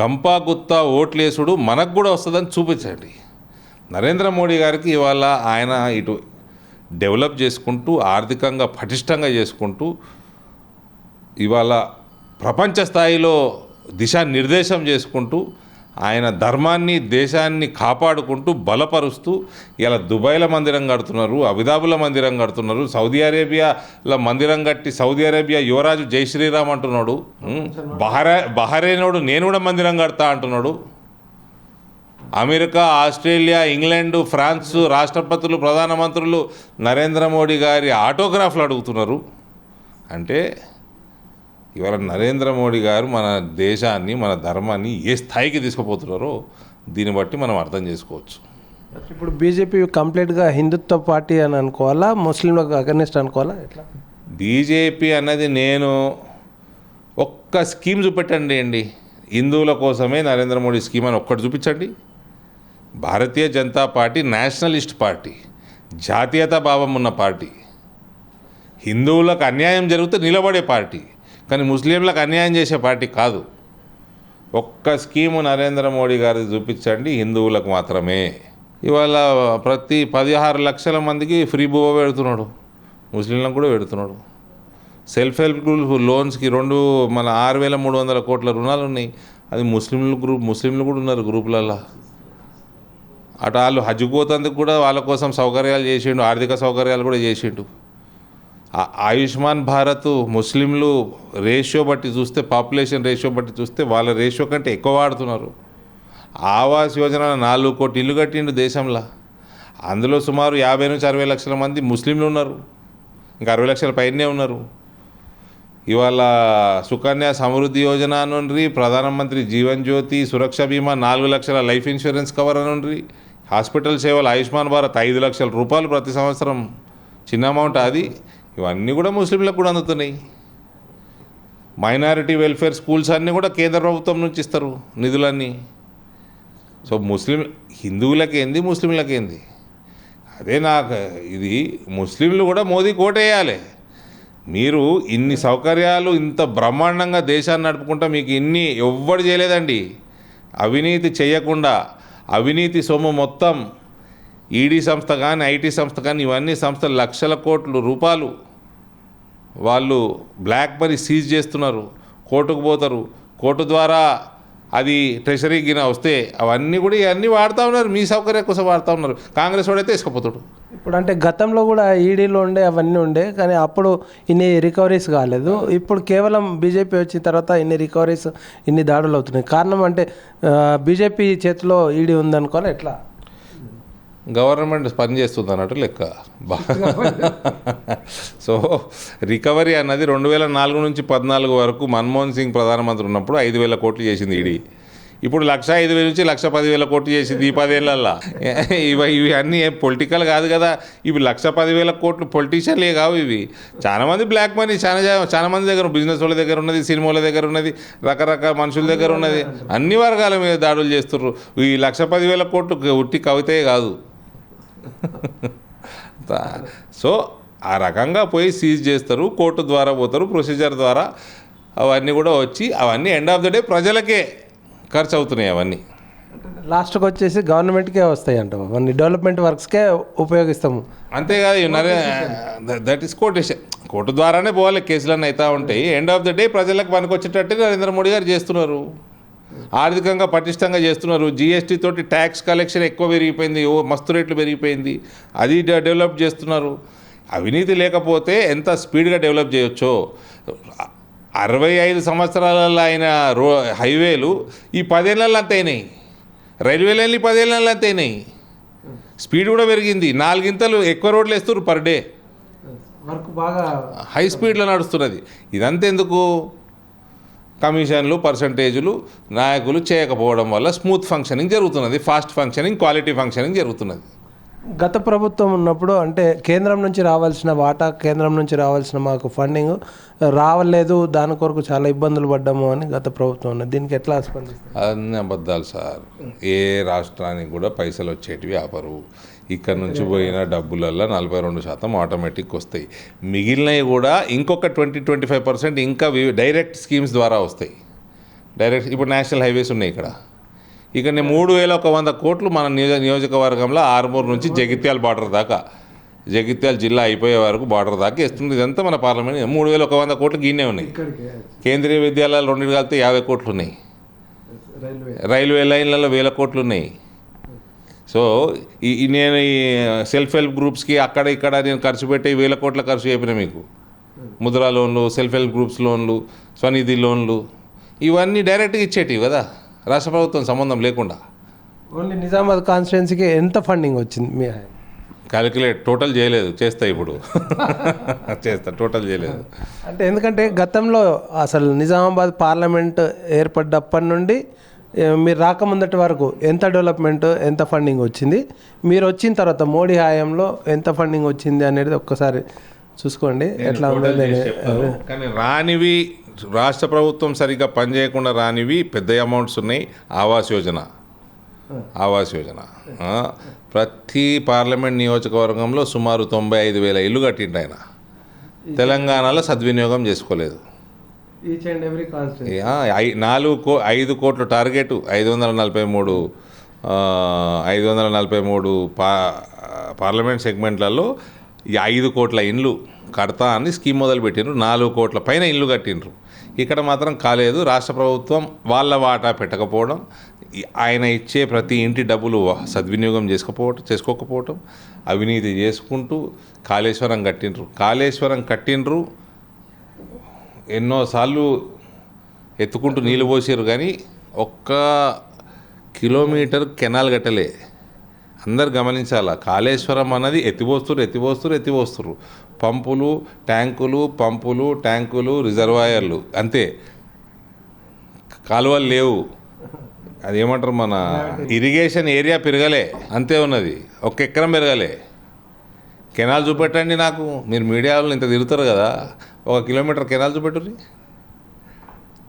గంపా గుత్తా ఓట్లేసుడు మనకు కూడా వస్తుందని చూపించండి. నరేంద్ర మోడీ గారికి ఇవాళ ఆయన ఇటు డెవలప్ చేసుకుంటూ, ఆర్థికంగా పటిష్టంగా చేసుకుంటూ, ఇవాళ ప్రపంచ స్థాయిలో దిశానిర్దేశం చేసుకుంటూ, ఆయన ధర్మాన్ని, దేశాన్ని కాపాడుకుంటూ, బలపరుస్తూ ఇలా దుబాయ్లో మందిరం కడుతున్నారు, అబుదాబులో మందిరం కడుతున్నారు, సౌదీ అరేబియాలో మందిరం కట్టి సౌదీ అరేబియా యువరాజు జై శ్రీరామ్ అంటున్నాడు. బహరైనోడు నేను కూడా మందిరం కడతా అంటున్నాడు. అమెరికా, ఆస్ట్రేలియా, ఇంగ్లాండ్, ఫ్రాన్స్ రాష్ట్రపతులు, ప్రధానమంత్రులు నరేంద్ర మోడీ గారి ఆటోగ్రాఫ్లు అడుగుతున్నారు. అంటే ఇవాళ నరేంద్ర మోడీ గారు మన దేశాన్ని, మన ధర్మాన్ని ఏ స్థాయికి తీసుకుపోతున్నారో దీన్ని బట్టి మనం అర్థం చేసుకోవచ్చు. ఇప్పుడు బీజేపీ కంప్లీట్గా హిందుత్వ పార్టీ అని అనుకోవాలా, ముస్లింలకు అగెనిస్ట్ అనుకోవాలా, ఎట్లా? బీజేపీ అన్నది నేను ఒక్క స్కీమ్ చూపెట్టండి అండి, హిందువుల కోసమే నరేంద్ర మోడీ స్కీమ్ అని ఒక్కటి చూపించండి. భారతీయ జనతా పార్టీ నేషనలిస్ట్ పార్టీ, జాతీయతా భావం ఉన్న పార్టీ, హిందువులకు అన్యాయం జరిగితే నిలబడే పార్టీ, కానీ ముస్లింలకు అన్యాయం చేసే పార్టీ కాదు. ఒక్క స్కీము నరేంద్ర మోడీ గారిది చూపించండి, హిందువులకు మాత్రమే. ఇవాళ ప్రతి 16 లక్షల మందికి ఫ్రీ భూవ పెడుతున్నాడు, ముస్లింలకు కూడా పెడుతున్నాడు. సెల్ఫ్ హెల్ప్ గ్రూప్ లోన్స్కి మన 6,300 కోట్ల రుణాలు ఉన్నాయి. అది ముస్లింలు కూడా ఉన్నారు గ్రూపులలో. అటు వాళ్ళు హజ్కు పోతందుకు కూడా వాళ్ళ కోసం సౌకర్యాలు చేసిండు, ఆర్థిక సౌకర్యాలు కూడా చేసిండు. ఆయుష్మాన్ భారత్ ముస్లింలు రేషియో బట్టి చూస్తే, పాపులేషన్ రేషియో బట్టి చూస్తే వాళ్ళ రేషియో కంటే ఎక్కువ వాడుతున్నారు. ఆవాస్ యోజన 4 కోట్ల ఇల్లు కట్టిండు దేశంలో. అందులో సుమారు 50 నుంచి 60 లక్షల మంది ముస్లింలు ఉన్నారు, ఇంకా 60 లక్షల పైనే ఉన్నారు. ఇవాళ సుకన్య సమృద్ధి యోజన అనుండ్రి, ప్రధానమంత్రి జీవన్ జ్యోతి సురక్ష బీమా 4 లక్షల లైఫ్ ఇన్సూరెన్స్ కవర్ అనుండ్రి, హాస్పిటల్ సేవలు ఆయుష్మాన్ భారత్ 5 లక్షల రూపాయలు ప్రతి సంవత్సరం, చిన్న అమౌంట్ అది. ఇవన్నీ కూడా ముస్లింలకు కూడా అందుతున్నాయి. మైనారిటీ వెల్ఫేర్ స్కూల్స్ అన్నీ కూడా కేంద్ర ప్రభుత్వం నుంచి ఇస్తారు నిధులన్నీ. సో హిందువులకేంది, ముస్లింలకేంది? అదే నాకు ఇది ముస్లింలు కూడా మోదీకి ఓటేయాలి. మీరు ఇన్ని సౌకర్యాలు ఇంత బ్రహ్మాండంగా దేశాన్ని నడుపుకుంటా మీకు ఎవ్వడు చేయలేదండి. అవినీతి చేయకుండా, అవినీతి సొమ్ము మొత్తం ఈడీ సంస్థ కానీ, ఐటీ సంస్థ కానీ, ఇవన్నీ సంస్థలు లక్షల కోట్ల రూపాయలు వాళ్ళు బ్లాక్ మనీ సీజ్ చేస్తున్నారు. కోర్టుకు పోతారు, కోర్టు ద్వారా అది ట్రెషరీకి వస్తే అవన్నీ కూడా ఇవన్నీ వాడుతూ ఉన్నారు, మీ సౌకర్యం కోసం వాడుతూ ఉన్నారు. కాంగ్రెస్ వాడైతే తీసుకుపోతాడు. ఇప్పుడు అంటే గతంలో కూడా ఈడీలో ఉండే అవన్నీ ఉండే, కానీ అప్పుడు ఇన్ని రికవరీస్ కాలేదు. ఇప్పుడు కేవలం బీజేపీ వచ్చిన తర్వాత ఇన్ని రికవరీస్, ఇన్ని దాడులు అవుతున్నాయి. కారణం అంటే బీజేపీ చేతిలో ఈడీ ఉందనుకోవాలి, ఎట్లా? గవర్నమెంట్ పని చేస్తుంది అన్నట్టు లెక్క. సో రికవరీ అన్నది 2004 నుంచి 2014 వరకు మన్మోహన్ సింగ్ ప్రధానమంత్రి ఉన్నప్పుడు 5,000 కోట్లు చేసింది ఈడీ. ఇప్పుడు 1,05,000 నుంచి 1,10,000 కోట్లు చేసింది ఈ 10 ఏళ్ళల్లో. ఇవి అన్నీ పొలిటికల్ కాదు కదా. ఇవి 1,10,000 కోట్లు పొలిటీషియన్లే కావు. ఇవి చాలామంది బ్లాక్ మనీ చాలా మంది దగ్గర, బిజినెస్ వాళ్ళ దగ్గర ఉన్నది, సినిమాల దగ్గర ఉన్నది, రకరకాల మనుషుల దగ్గర ఉన్నది. అన్ని వర్గాల మీద దాడులు చేస్తున్నారు. ఈ 1,10,000 కోట్లు ఉట్టి కవితే కాదు. సో ఆ రకంగా పోయి సీజ్ చేస్తారు, కోర్టు ద్వారా పోతారు, ప్రొసీజర్ ద్వారా అవన్నీ కూడా వచ్చి అవన్నీ ఎండ్ ఆఫ్ ద డే ప్రజలకే ఖర్చు అవుతున్నాయి అవన్నీ. లాస్ట్కి వచ్చేసి గవర్నమెంట్కే వస్తాయి అంటాం, అన్ని డెవలప్మెంట్ వర్క్స్కే ఉపయోగిస్తాము. అంతేకాదు దట్ ఈస్ కోటేషన్. కోర్టు ద్వారానే పోవాలి, కేసులన్నీ అవుతూ ఉంటాయి. ఎండ్ ఆఫ్ ద డే ప్రజలకు పనికొచ్చేటట్టు నరేంద్ర మోడీ గారు చేస్తున్నారు. ఆర్థికంగా పటిష్టంగా చేస్తున్నారు. జిఎస్టీ తోటి ట్యాక్స్ కలెక్షన్ ఎక్కువ పెరిగిపోయింది, మస్తు రేట్లు పెరిగిపోయింది, అది డెవలప్ చేస్తున్నారు. అవినీతి లేకపోతే ఎంత స్పీడ్గా డెవలప్ చేయొచ్చో. 65 సంవత్సరాలలో అయిన హైవేలు ఈ 10 ఏళ్ళల్లో అంత అయినాయి. రైల్వే లైన్లు 10 ఏళ్ళల్లో అంత అయినాయి. స్పీడ్ కూడా పెరిగింది. 4 ఇంతలు ఎక్కువ రోడ్లు వేస్తున్నారు పర్ డే. వర్క్ బాగా హై స్పీడ్లో నడుస్తున్నది. ఇదంతా ఎందుకు? కమిషన్లు, పర్సంటేజులు నాయకులు చేయకపోవడం వల్ల స్మూత్ ఫంక్షనింగ్ జరుగుతున్నది, ఫాస్ట్ ఫంక్షనింగ్, క్వాలిటీ ఫంక్షనింగ్ జరుగుతున్నది. గత ప్రభుత్వం ఉన్నప్పుడు అంటే కేంద్రం నుంచి రావాల్సిన వాటా, కేంద్రం నుంచి రావాల్సిన మాకు ఫండింగ్ రావలేదు, దాని కొరకు చాలా ఇబ్బందులు పడ్డాము అని గత ప్రభుత్వం ఉన్నది. దీనికి ఎట్లా స్పందిస్తారు? అన్నీ అబద్ధాలు సార్. ఏ రాష్ట్రానికి కూడా పైసలు వచ్చేటివి ఆపరు. ఇక్కడ నుంచి పోయిన డబ్బులల్లో 42% ఆటోమేటిక్ వస్తాయి. మిగిలినవి కూడా ఇంకొక 20-25% ఇంకా డైరెక్ట్ స్కీమ్స్ ద్వారా వస్తాయి. డైరెక్ట్ ఇప్పుడు నేషనల్ హైవేస్ ఉన్నాయి ఇక్కడ 3100 కోట్లు మన నియోజకవర్గంలో ఆర్మూర్ నుంచి జగిత్యాల బార్డర్ దాకా, జగిత్యాల జిల్లా అయిపోయే వరకు బార్డర్ దాకా ఇస్తుంది. ఇదంతా మన పార్లమెంట్. 3100 కోట్లు గిన్నే ఉన్నాయి. కేంద్రీయ విద్యాలయాలు 2 కలిపితే 50 కోట్లు ఉన్నాయి. రైల్వే లైన్లలో 1000 కోట్లు ఉన్నాయి. సో నేను ఈ సెల్ఫ్ హెల్ప్ గ్రూప్స్కి అక్కడ ఇక్కడ నేను ఖర్చు పెట్టి 1000 కోట్ల ఖర్చు చెప్పిన మీకు. ముద్రా లోన్లు, సెల్ఫ్ హెల్ప్ గ్రూప్స్ లోన్లు, స్వనిధి లోన్లు, ఇవన్నీ డైరెక్ట్గా ఇచ్చేటివి కదా, రాష్ట్ర ప్రభుత్వం సంబంధం లేకుండా. ఓన్లీ నిజామాబాద్ కాన్స్టిట్యున్సీకి ఎంత ఫండింగ్ వచ్చింది మీ? క్యాలిక్యులేట్ టోటల్ చేయలేదు, చేస్తా ఇప్పుడు చేస్తా, టోటల్ చేయలేదు. అంటే ఎందుకంటే గతంలో అసలు నిజామాబాద్ పార్లమెంట్ ఏర్పడ్డప్పటి నుండి మీరు రాకముందటి వరకు ఎంత డెవలప్మెంట్, ఎంత ఫండింగ్ వచ్చింది, మీరు వచ్చిన తర్వాత మోడీ హయాంలో ఎంత ఫండింగ్ వచ్చింది అనేది ఒక్కసారి చూసుకోండి ఎట్లా ఉందని. కానీ రానివి రాష్ట్ర ప్రభుత్వం సరిగ్గా పనిచేయకుండా రానివి పెద్ద అమౌంట్స్ ఉన్నాయి. ఆవాస్ యోజన ప్రతి పార్లమెంట్ నియోజకవర్గంలో సుమారు 95,000 ఇల్లు కట్టిండు ఆయన. తెలంగాణలో సద్వినియోగం చేసుకోలేదు. ఈచ్ అండ్ ఎవ్రీ కాన్స్టిట్యూన్సీ 5 కోట్ల టార్గెట్, 543 పార్లమెంట్ సెగ్మెంట్లలో 5 కోట్ల ఇండ్లు కడతా అని స్కీమ్ మొదలుపెట్టిండ్రు. 4 కోట్ల పైన ఇల్లు కట్టిండ్రు. ఇక్కడ మాత్రం కాలేదు. రాష్ట్ర ప్రభుత్వం వాళ్ళ వాటా పెట్టకపోవడం, ఆయన ఇచ్చే ప్రతి ఇంటి డబ్బులు సద్వినియోగం చేసుకోకపోవటం, అవినీతి చేసుకుంటూ కాళేశ్వరం కట్టిండ్రు. ఎన్నోసార్లు ఎత్తుకుంటూ నీళ్ళు పోసారు, కానీ 1 కిలోమీటర్ కెనాల్ కట్టలే. అందరు గమనించాలా, కాళేశ్వరం అన్నది ఎత్తిపోస్తురు. పంపులు, ట్యాంకులు, రిజర్వాయర్లు అంతే, కాలువలు లేవు. అదేమంటారు, మన ఇరిగేషన్ ఏరియా పెరగలే, అంతే ఉన్నది. 1 ఎకరం పెరగలే. కెనాల్ చూపెట్టండి నాకు. మీరు మీడియా వాళ్ళు ఇంత తిరుగుతారు కదా, 1 కిలోమీటర్ కెనాల్ చూపెట్టుర్రి.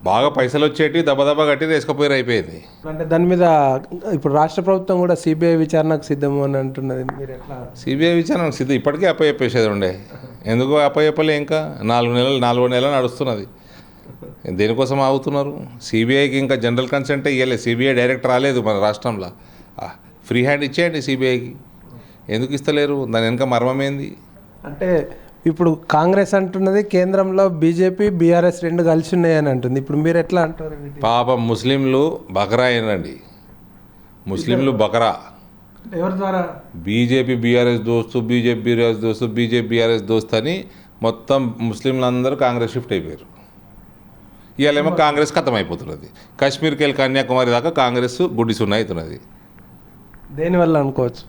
బాగా పైసలు వచ్చేటి దెబ్బ కట్టి వేసుకపోయారు, అయిపోయింది. అంటే దాని మీద ఇప్పుడు రాష్ట్ర ప్రభుత్వం కూడా సిబిఐ విచారణకు సిద్ధము అని అంటున్నది. మీరు ఎట్లా? సిబిఐ విచారణకు సిద్ధం. ఇప్పటికే అప్పచెప్పేసేది ఉండే. ఎందుకు అప్పచెప్పలే? ఇంకా 4 నెలలు నడుస్తున్నది. దేనికోసం ఆగుతున్నారు? సిబిఐకి ఇంకా జనరల్ కన్సెంటే ఇవ్వలేదు. సిబిఐ డైరెక్ట్ రాలేదు మన రాష్ట్రంలో. ఫ్రీ హ్యాండ్ ఇచ్చేయండి సిబిఐకి. ఎందుకు ఇస్తలేరు? దాని వెనక మర్మమేంది? అంటే ఇప్పుడు కాంగ్రెస్ అంటున్నది కేంద్రంలో బీజేపీ, బీఆర్ఎస్ 2 కలిసి ఉన్నాయని అంటుంది. ఇప్పుడు మీరు ఎట్లా అంటారు? పాపం ముస్లింలు బకరా అయినండి. ముస్లింలు బకరా. ఎవరి ద్వారా? బీజేపీ బీఆర్ఎస్ దోస్తు అని మొత్తం ముస్లింలందరూ కాంగ్రెస్ షిఫ్ట్ అయిపోయారు. ఇవాళేమో కాంగ్రెస్ ఖతం అయిపోతున్నది. కాశ్మీర్కి వెళ్ళి కన్యాకుమారి దాకా కాంగ్రెస్ గుడ్డి సున్నా అవుతున్నది. దేనివల్ల అనుకోవచ్చు?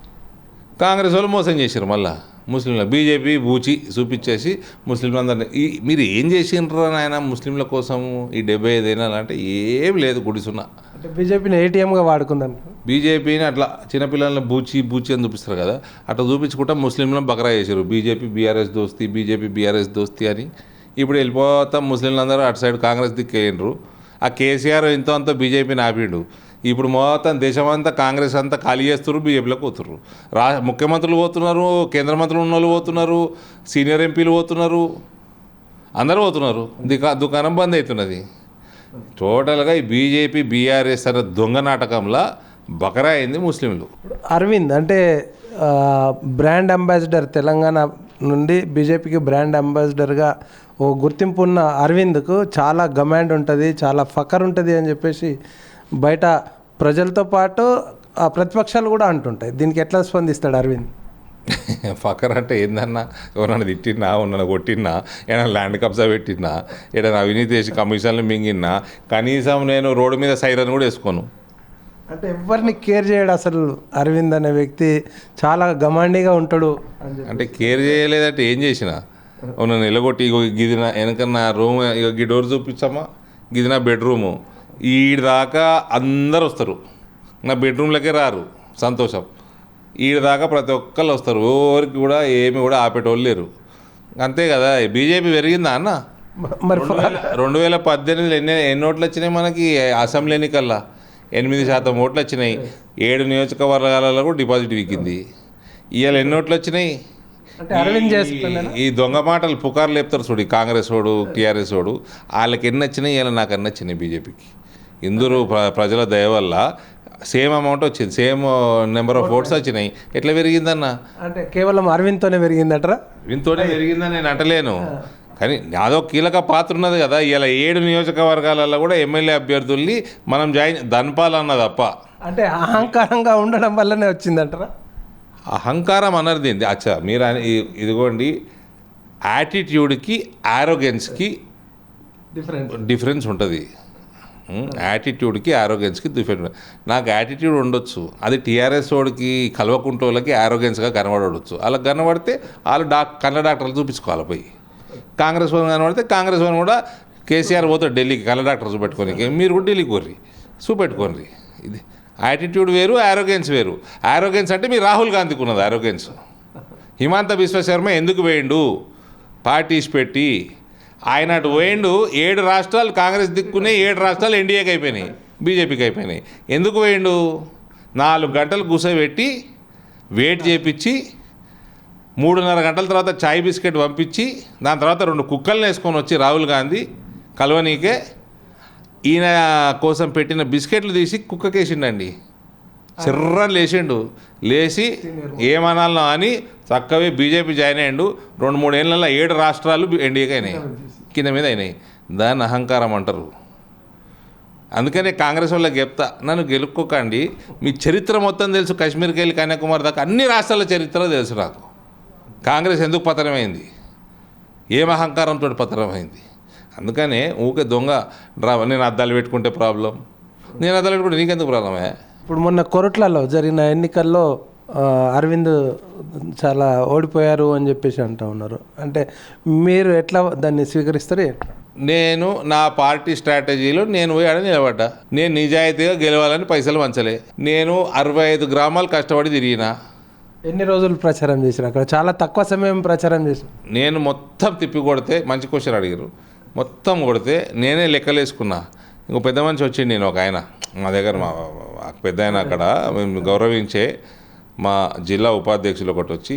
కాంగ్రెస్ వాళ్ళు మోసం చేశారు. మళ్ళీ ముస్లింల బీజేపీ బూచి చూపించేసి ముస్లింలందరినీ మీరు ఏం చేసిండ్రు నాయన ముస్లింల కోసం ఈ 75 ఏళ్ళు అంటే ఏం లేదు, గుడిసున్నా. అంటే బీజేపీని ఏటీఎంగా వాడుకుందని, బీజేపీని అట్లా చిన్నపిల్లల్ని బూచి అని చూపిస్తారు కదా, అట్లా చూపించుకుంటా ముస్లింలను బకరా చేశారు. బీజేపీ బీఆర్ఎస్ దోస్తి అని. ఇప్పుడు వెళ్ళిపోతాం ముస్లింలందరూ అటు సైడ్ కాంగ్రెస్ దిక్కేయండ్రు. ఆ కేసీఆర్ ఇంతో అంతా బీజేపీని ఆపిండు. ఇప్పుడు మొత్తం దేశమంతా కాంగ్రెస్ అంతా ఖాళీ చేస్తున్నారు, బీజేపీలోకి పోతున్నారు. ముఖ్యమంత్రులు పోతున్నారు, కేంద్ర మంత్రులు ఉన్న వాళ్ళు పోతున్నారు, సీనియర్ ఎంపీలు పోతున్నారు, అందరూ పోతున్నారు. దుకాణం బంద్ అవుతున్నది. టోటల్గా ఈ బీజేపీ బీఆర్ఎస్ అనే దొంగ నాటకంలో బకరా అయింది ముస్లింలు. అరవింద్ అంటే బ్రాండ్ అంబాసిడర్, తెలంగాణ నుండి బీజేపీకి బ్రాండ్ అంబాసిడర్గా ఓ గుర్తింపు ఉన్న అరవింద్కు చాలా గమాండ్ ఉంటుంది, చాలా ఫకర్ ఉంటుంది అని చెప్పేసి బయట ప్రజలతో పాటు ప్రతిపక్షాలు కూడా అంటుంటాయి. దీనికి ఎట్లా స్పందిస్తాడు అరవింద్? ఫకర్ అంటే ఏందన్నా, ఎవరన్నా తిట్టినా, ఎవరన్నా కొట్టినా, ఏదైనా ల్యాండ్ కబ్జా పెట్టినా, ఏదైనా అవినీతి చేసి కమిషన్లు మింగినా కనీసం నేను రోడ్డు మీద సైరన్ కూడా వేసుకోను. అంటే ఎవరిని కేర్ చేయడు అసలు అరవింద్ అనే వ్యక్తి, చాలా గమాండీగా ఉంటాడు. అంటే కేర్ చేయలేదంటే ఏం చేసిన నన్ను నిలగొట్టి ఇగో గిది నా వెనకన్నా రూమ్, ఇక ఈ డోర్ చూపించామా, గిది నా బెడ్రూము, ఈడి దాకా అందరు వస్తారు, నా బెడ్రూమ్లకే రారు, సంతోషం. ఈడి దాకా ప్రతి ఒక్కళ్ళు వస్తారు, ఎవరికి కూడా ఏమి కూడా ఆపేటోళ్ళు లేరు. అంతే కదా. బీజేపీ పెరిగిందా అన్న? మరి 2018 ఎన్ని ఓట్లు వచ్చినాయి మనకి అసెంబ్లీ ఎన్నికల్లో? 8% ఓట్లు వచ్చినాయి. 7 నియోజకవర్గాలలో కూడా డిపాజిట్ విక్కింది. ఇవాళ ఎన్ని ఓట్లు వచ్చినాయి? ఈ దొంగ మాటలు పుకార్లు లేపుతారు చూడు, కాంగ్రెస్ వాడు, టీఆర్ఎస్ వాడు, వాళ్ళకి ఎన్ని వచ్చినాయి, ఇలా నాకు ఎన్ని వచ్చినాయి బీజేపీకి. ఇందరూ ప్రజల దయ వల్ల సేమ్ అమౌంట్ వచ్చింది, సేమ్ నెంబర్ ఆఫ్ ఓట్స్ వచ్చినాయి. ఎట్లా పెరిగిందన్న? అంటే కేవలం అరవింద్తోనే పెరిగిందటరా? అరవింద్తోనే పెరిగిందని నేను అంటలేను, కానీ నాదో కీలక పాత్ర ఉన్నది కదా. ఇలా 7 నియోజకవర్గాలలో కూడా ఎమ్మెల్యే అభ్యర్థుల్ని మనం దన్పాలన్నది తప్ప. అంటే అహంకారంగా ఉండడం వల్లనే వచ్చిందంటారా? అహంకారం అన్నది ఏంది? అచ్చా మీరు ఇదిగోండి, యాటిట్యూడ్కి ఆరోగెన్స్కి డిఫరెన్స్ ఉంటుంది. యాటిట్యూడ్కి ఆరోగెన్స్కి డిఫరెంట్. నాకు యాటిట్యూడ్ ఉండొచ్చు, అది టీఆర్ఎస్ వాడికి కల్వకుంటోళ్ళకి ఆరోగెన్స్గా కనబడవచ్చు. అలా కనబడితే వాళ్ళు కళ్ళ డాక్టర్లు చూపించుకోవాలి పోయి. కాంగ్రెస్ వాళ్ళు కనబడితే కాంగ్రెస్ వాళ్ళు కూడా కేసీఆర్ పోతాడు ఢిల్లీకి కళ్ళ డాక్టర్ చూపెట్టుకోనికి, మీరు కూడా ఢిల్లీకి కొర్రి చూపెట్టుకోండి. ఇది యాటిట్యూడ్ వేరు, ఆరోగెన్స్ వేరు. ఆరోగెన్స్ అంటే మీరు రాహుల్ గాంధీకి ఉన్నది ఆరోగెన్స్. హిమాంత బిశ్వ శర్మ ఎందుకు వేయండు? పార్టీస్ పెట్టి ఆయన అటు పోయిండు. 7 రాష్ట్రాలు కాంగ్రెస్ దిక్కునే, 7 రాష్ట్రాలు ఎన్డీఏకి అయిపోయినాయి, బీజేపీకి అయిపోయినాయి. ఎందుకు పోయిండు? 4 గంటలు కూర్చోబెట్టి వెయిట్ చేపించి 3:30 గంటల తర్వాత చాయ్ బిస్కెట్ పంపించి దాని తర్వాత 2 కుక్కల్ని వేసుకొని వచ్చి రాహుల్ గాంధీ కలవనీకే ఈయన కోసం పెట్టిన బిస్కెట్లు తీసి కుక్కకేసిండండి. చిర్రని లేచిండు. లేచి ఏమనాలనో అని చక్కగా బీజేపీ జాయిన్ అయ్యిండు. 2-3 ఏళ్ళల్లో 7 రాష్ట్రాలు ఎన్డీఏకి అయినాయి, కింద మీద అయినాయి. దాన్ని అహంకారం అంటారు. అందుకనే కాంగ్రెస్ వాళ్ళకి చెప్తా, నన్ను గెలుక్కోకండి, మీ చరిత్ర మొత్తం తెలుసు, కాశ్మీర్కి వెళ్ళి కన్యాకుమారి దాకా అన్ని రాష్ట్రాల చరిత్ర తెలుసు నాకు. కాంగ్రెస్ ఎందుకు పతనమైంది, ఏం అహంకారంతో పతనమైంది. అందుకనే ఊకే దొంగ డ్రామా. నేను అద్దాలు పెట్టుకుంటే ప్రాబ్లం, నేను అద్దాలు పెట్టుకుంటే నీకెందుకు ప్రాబ్లమే? ఇప్పుడు మొన్న కొరట్లలో జరిగిన ఎన్నికల్లో అరవింద్ చాలా ఓడిపోయారు అని చెప్పేసి అంటూ ఉన్నారు. అంటే మీరు ఎట్లా దాన్ని స్వీకరిస్తారు? నేను నా పార్టీ స్ట్రాటజీలో నేను పోయి ఆడ నిలబడ్డా. నేను నిజాయితీగా గెలవాలని పైసలు వంచలే. నేను 65 గ్రామాలు కష్టపడి తిరిగినా. ఎన్ని రోజులు ప్రచారం చేశారు అక్కడ? చాలా తక్కువ సమయం ప్రచారం చేశారు. నేను మొత్తం తిప్పి కొడితే, మంచి క్వశ్చన్ అడిగారు, మొత్తం కొడితే నేనే లెక్కలేసుకున్నా. ఇంకో పెద్ద మనిషి వచ్చింది, నేను ఒక ఆయన మా దగ్గర, మా పెద్ద ఆయన అక్కడ మేము గౌరవించే మా జిల్లా ఉపాధ్యక్షులు ఒకటి వచ్చి,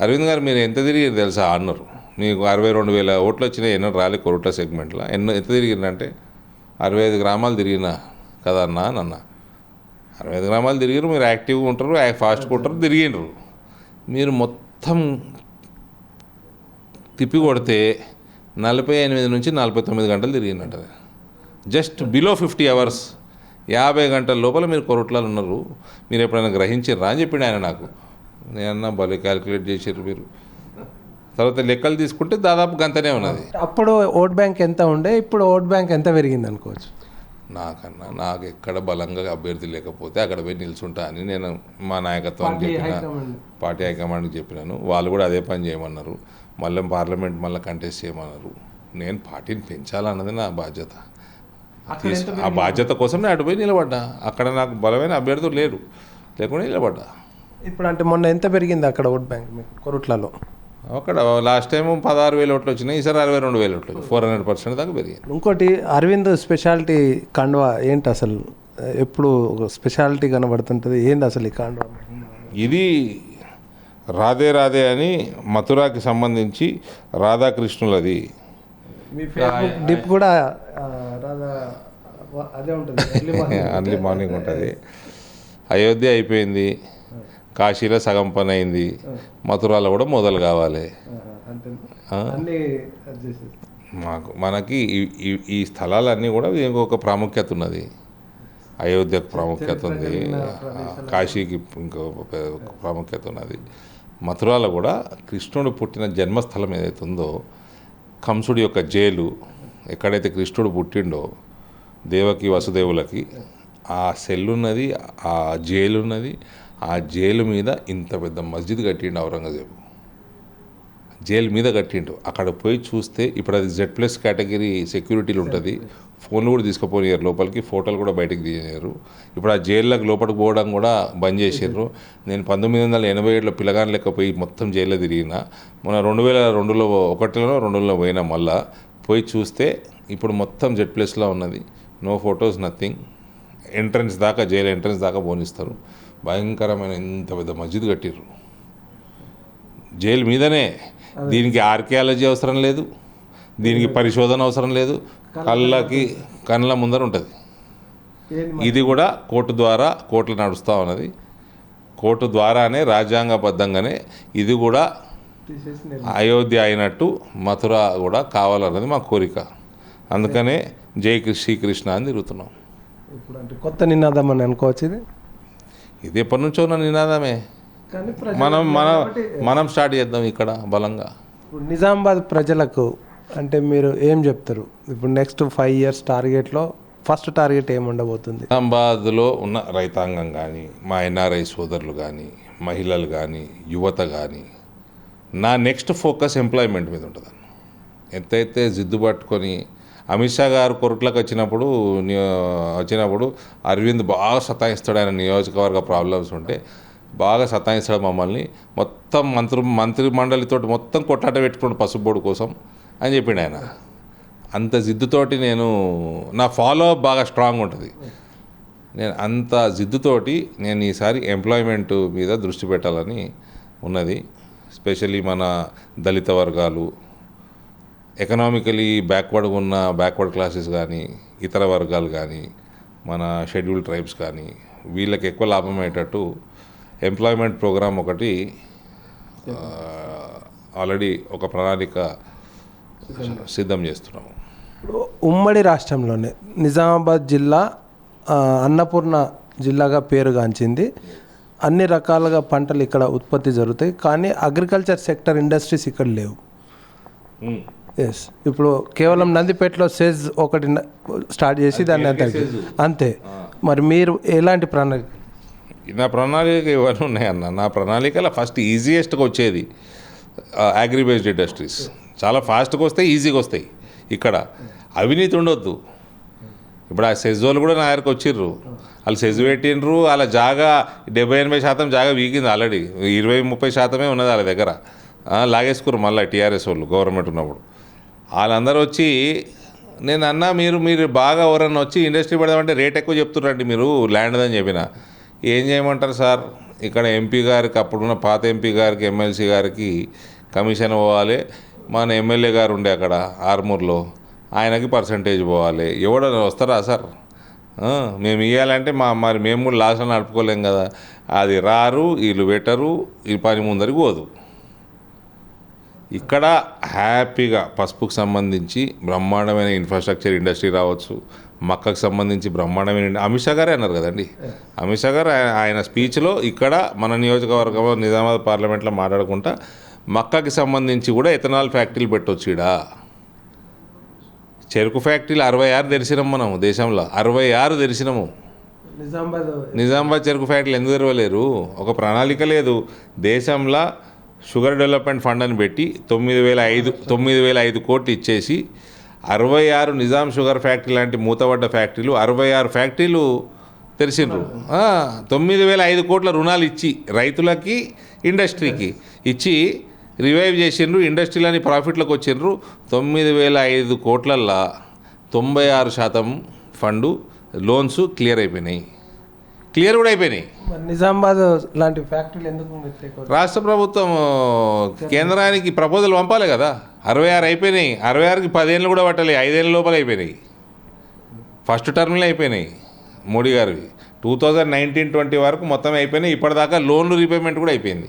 అరవింద్ గారు మీరు ఎంత తిరిగారు తెలుసా అన్నారు. మీకు 62,000 ఓట్లు వచ్చినాయి, ఎన్నో రాలే కొరట్ల సెగ్మెంట్లో, ఎంత తిరిగిందంటే 65 గ్రామాలు తిరిగినా కదా అన్న అని అన్న. 65 గ్రామాలు తిరిగారు, మీరు యాక్టివ్గా ఉంటారు, ఫాస్ట్గా ఉంటారు, తిరిగినారు. మీరు మొత్తం తిప్పి కొడితే 48 నుంచి 49 గంటలు తిరిగినట్టు, జస్ట్ బిలో 50 అవర్స్, 50 గంటల లోపల మీరు కొరట్లలో ఉన్నారు. మీరు ఎప్పుడైనా గ్రహించారా అని చెప్పిండు ఆయన నాకు. నేనన్నా భలే క్యాలిక్యులేట్ చేసారు మీరు. తర్వాత లెక్కలు తీసుకుంటే దాదాపు గంతనే ఉన్నది. అప్పుడు ఓట్ బ్యాంక్ ఎంత ఉండే, ఇప్పుడు ఓట్ బ్యాంక్ ఎంత పెరిగింది అనుకోవచ్చు? నాకన్నా నాకు ఎక్కడ బలంగా అభ్యర్థి లేకపోతే అక్కడ పోయి నిల్చుంటా అని నేను మా నాయకత్వానికి చెప్పిన, పార్టీ హైకమాండ్కి చెప్పినాను. వాళ్ళు కూడా అదే పని చేయమన్నారు. మళ్ళీ పార్లమెంట్ మళ్ళీ కంటెస్ట్ చేయమన్నారు. నేను పార్టీని పెంచాలన్నది నా బాధ్యత. ఆ బాధ్యత కోసం నేను అటు పోయి నిలబడ్డా. అక్కడ నాకు బలమైన అభ్యర్థులు లేరు, లేకుండా నిలబడ్డా. ఇప్పుడు అంటే మొన్న ఎంత పెరిగింది అక్కడ ఓట్ బ్యాంక్ మీకు కొరట్లలో? అక్కడ లాస్ట్ టైం 16,000 ఓట్లు వచ్చినాయి, ఈసారి 62,000 ఓట్లు, 400% దాకా పెరిగింది. ఇంకోటి అరవింద్ స్పెషాలిటీ కండువా ఏంటి అసలు? ఎప్పుడు ఒక స్పెషాలిటీ కనబడుతుంటుంది, ఏంటి అసలు ఈ కండువా? ఇది రాధే రాధే అని మథురాకి సంబంధించి రాధాకృష్ణులది. మీ ఫేస్బుక్ డిప్ కూడా రాధా అదే ఉంటుంది, అర్లీ మార్నింగ్ ఉంటుంది. అయోధ్య అయిపోయింది, కాశీలో సగం పని అయింది, మథురాలో కూడా మొదలు కావాలి. మనకి ఈ స్థలాలన్నీ కూడా ఇంకొక ప్రాముఖ్యత ఉన్నది. అయోధ్యకు ప్రాముఖ్యత ఉంది, కాశీకి ఇంకో ప్రాముఖ్యత ఉన్నది. మథురాలో కూడా కృష్ణుడు పుట్టిన జన్మస్థలం ఏదైతే ఉందో, కంసుడి యొక్క జైలు ఎక్కడైతే కృష్ణుడు పుట్టిండో దేవకి వసుదేవులకి, ఆ సెల్ ఉన్నది, ఆ జైలు ఉన్నది. ఆ జైలు మీద ఇంత పెద్ద మస్జిద్ కట్టిండు ఔరంగజేబు. జైలు మీద కట్టిండు. అక్కడ పోయి చూస్తే ఇప్పుడు అది Z+ కేటగిరీ సెక్యూరిటీలు ఉంటుంది. ఫోన్లు కూడా తీసుకుపోయారు లోపలికి, ఫోటోలు కూడా బయటకు తీయరు. ఇప్పుడు ఆ జైల్లోకి లోపలికి పోవడం కూడా బంద్ చేసారు. నేను 1987లో పిల్లగాని లెక్క పోయి మొత్తం జైల్లో తిరిగిన. మన 2002లో 1లో పోయినా. మళ్ళా పోయి చూస్తే ఇప్పుడు మొత్తం Z+లో ఉన్నది. No photos, nothing. ఎంట్రన్స్ దాకా, జైలు ఎంట్రన్స్ దాకా పోనిస్తారు. భయంకరమైన ఇంత పెద్ద మస్జిద్ కట్టిర్రు జైలు మీదనే. దీనికి ఆర్కియాలజీ అవసరం లేదు, దీనికి పరిశోధన అవసరం లేదు, కళ్ళ ముందర ఉంటుంది. ఇది కూడా కోర్టులు నడుస్తూ ఉన్నది. కోర్టు ద్వారానే రాజ్యాంగబద్ధంగానే ఇది కూడా అయోధ్య అయినట్టు మథుర కూడా కావాలన్నది మా కోరిక. అందుకనే జై శ్రీకృష్ణ అని తిరుగుతున్నాం. ఇప్పుడు అంటే కొత్త నినాదం అని అనుకోవచ్చు. ఇది ఎప్పటి నుంచో ఉన్న నినాదమే. మనం స్టార్ట్ చేద్దాం ఇక్కడ బలంగా. ఇప్పుడు నిజామాబాద్ ప్రజలకు అంటే మీరు ఏం చెప్తారు? ఇప్పుడు నెక్స్ట్ 5 years టార్గెట్లో ఫస్ట్ టార్గెట్ ఏమి ఉండబోతుంది? నిజామాబాద్లో ఉన్న రైతాంగం కానీ, మా NRI సోదరులు కానీ, మహిళలు కానీ, యువత కానీ, నా నెక్స్ట్ ఫోకస్ ఎంప్లాయ్మెంట్ మీద ఉంటుంది. ఎంతైతే జిద్దు పట్టుకొని అమిత్ షా గారు కొరట్లకు వచ్చినప్పుడు అరవింద్ బాగా సతాయిస్తాడు. ఆయన నియోజకవర్గ ప్రాబ్లమ్స్ ఉంటే బాగా సతాయిస్తాడు మమ్మల్ని. మొత్తం మంత్రి మండలితో మొత్తం కొట్లాట పెట్టుకున్నాడు పసుపు బోర్డు కోసం అని చెప్పిండు ఆయన. అంత జిద్దుతోటి నా ఫాలో అప్ బాగా స్ట్రాంగ్ ఉంటుంది. నేను అంత జిద్దుతోటి ఈసారి ఎంప్లాయ్మెంట్ మీద దృష్టి పెట్టాలని ఉన్నది. స్పెషల్లీ మన దళిత వర్గాలు, ఎకనామికలీ బ్యాక్వర్డ్ క్లాసెస్ కానీ, ఇతర వర్గాలు కానీ, మన షెడ్యూల్డ్ ట్రైబ్స్ కానీ, వీళ్ళకి ఎక్కువ లాభం అయ్యేటట్టు ఎంప్లాయ్మెంట్ ప్రోగ్రామ్ ఒకటి ఆల్రెడీ ఒక ప్రణాళిక సిద్ధం చేస్తున్నాము. ఉమ్మడి రాష్ట్రంలోనే నిజామాబాద్ జిల్లా అన్నపూర్ణ జిల్లాగా పేరుగాంచింది. అన్ని రకాలుగా పంటలు ఇక్కడ ఉత్పత్తి జరుగుతాయి, కానీ అగ్రికల్చర్ సెక్టర్ ఇండస్ట్రీస్ ఇక్కడ లేవు. ఎస్, ఇప్పుడు కేవలం నందిపేటలో సెజ్ ఒకటి స్టార్ట్ చేసి దాన్ని అంతే. మరి మీరు ఎలాంటి ప్రణాళిక? నా ప్రణాళిక ఇవన్నీ ఉన్నాయన్న. నా ప్రణాళికలో ఫస్ట్ ఈజియెస్ట్గా వచ్చేది అగ్రిబేస్డ్ ఇండస్ట్రీస్. చాలా ఫాస్ట్గా వస్తాయి, ఈజీగా వస్తాయి. ఇక్కడ అవినీతి ఉండొద్దు. ఇప్పుడు ఆ సెజ్ వాళ్ళు కూడా నా దగ్గరకు వచ్చిర్రు. వాళ్ళు సెజ్ పెట్టిండ్రు, వాళ్ళ జాగా 70-80% జాగా వీగింది ఆల్రెడీ. 20-30% ఉన్నది వాళ్ళ దగ్గర. లాగేసుకున్నారు మళ్ళీ టీఆర్ఎస్ వాళ్ళు గవర్నమెంట్ ఉన్నప్పుడు. వాళ్ళందరూ వచ్చి నేను అన్నా మీరు బాగా ఎవరన్నా వచ్చి ఇండస్ట్రీ పెడదామంటే రేట్ ఎక్కువ చెప్తున్నారండి మీరు ల్యాండ్ అని చెప్పిన. ఏం చేయమంటారు సార్, ఇక్కడ ఎంపీ గారికి, అప్పుడున్న పాత ఎంపీ గారికి, ఎమ్మెల్సీ గారికి కమిషన్ పోవాలి. మన ఎమ్మెల్యే గారు ఉండే అక్కడ ఆర్మూర్లో, ఆయనకి పర్సంటేజ్ పోవాలి. ఎవడన్నా వస్తారా సార్? మేము ఇవ్వాలంటే మరి మేము కూడా లాస్ట్లో నడుపుకోలేం కదా. అది రారు, వీళ్ళు పెట్టరు, ఈ పని ముందరికి పోదు. ఇక్కడ హ్యాపీగా పసుపుకు సంబంధించి బ్రహ్మాండమైన ఇన్ఫ్రాస్ట్రక్చర్ ఇండస్ట్రీ రావచ్చు. మక్కకు సంబంధించి బ్రహ్మాండమైన అమిత్ షా గారే అన్నారు కదండి. అమిత్ షా గారు ఆయన స్పీచ్లో ఇక్కడ మన నియోజకవర్గంలో నిజామాబాద్ పార్లమెంట్లో మాట్లాడుకుంటా మక్కకి సంబంధించి కూడా ఎథనాల్ ఫ్యాక్టరీలు పెట్టవచ్చు. ఇక్కడ చెరుకు ఫ్యాక్టరీలు 66 తెరిచినాం మనం దేశంలో. 66 తెరిచినాము. నిజామాబాద్ చెరుకు ఫ్యాక్టరీలు ఎందుకు తెరవలేరు? ఒక ప్రణాళిక లేదు. దేశంలో షుగర్ డెవలప్మెంట్ ఫండ్ అని పెట్టి 9,500 కోట్లు ఇచ్చేసి 66 నిజాం షుగర్ ఫ్యాక్టరీ లాంటి మూతపడ్డ ఫ్యాక్టరీలు 66 ఫ్యాక్టరీలు తెరిచిండ్రు. 9,500 కోట్ల రుణాలు ఇచ్చి రైతులకి, ఇండస్ట్రీకి ఇచ్చి రివైవ్ చేసిండ్రు. ఇండస్ట్రీలని ప్రాఫిట్లకు వచ్చిండ్రు. 9,500 కోట్లల్లో 96% ఫండు లోన్స్ క్లియర్ అయిపోయినాయి. క్లియర్ కూడా అయిపోయినాయి. నిజామాబాద్ లాంటి ఫ్యాక్టరీలు ఎందుకు? రాష్ట్ర ప్రభుత్వం కేంద్రానికి ప్రపోజల్ పంపాలి కదా. 66 అయిపోయినాయి. 66కి 10 ఏళ్ళు కూడా పట్టలేదు, 5 ఏళ్ళ లోపల అయిపోయినాయి. ఫస్ట్ టర్మ్లో అయిపోయినాయి మోడీ గారివి. 2019-20 వరకు మొత్తం అయిపోయినాయి. ఇప్పటిదాకా లోన్లు రీపేమెంట్ కూడా అయిపోయింది.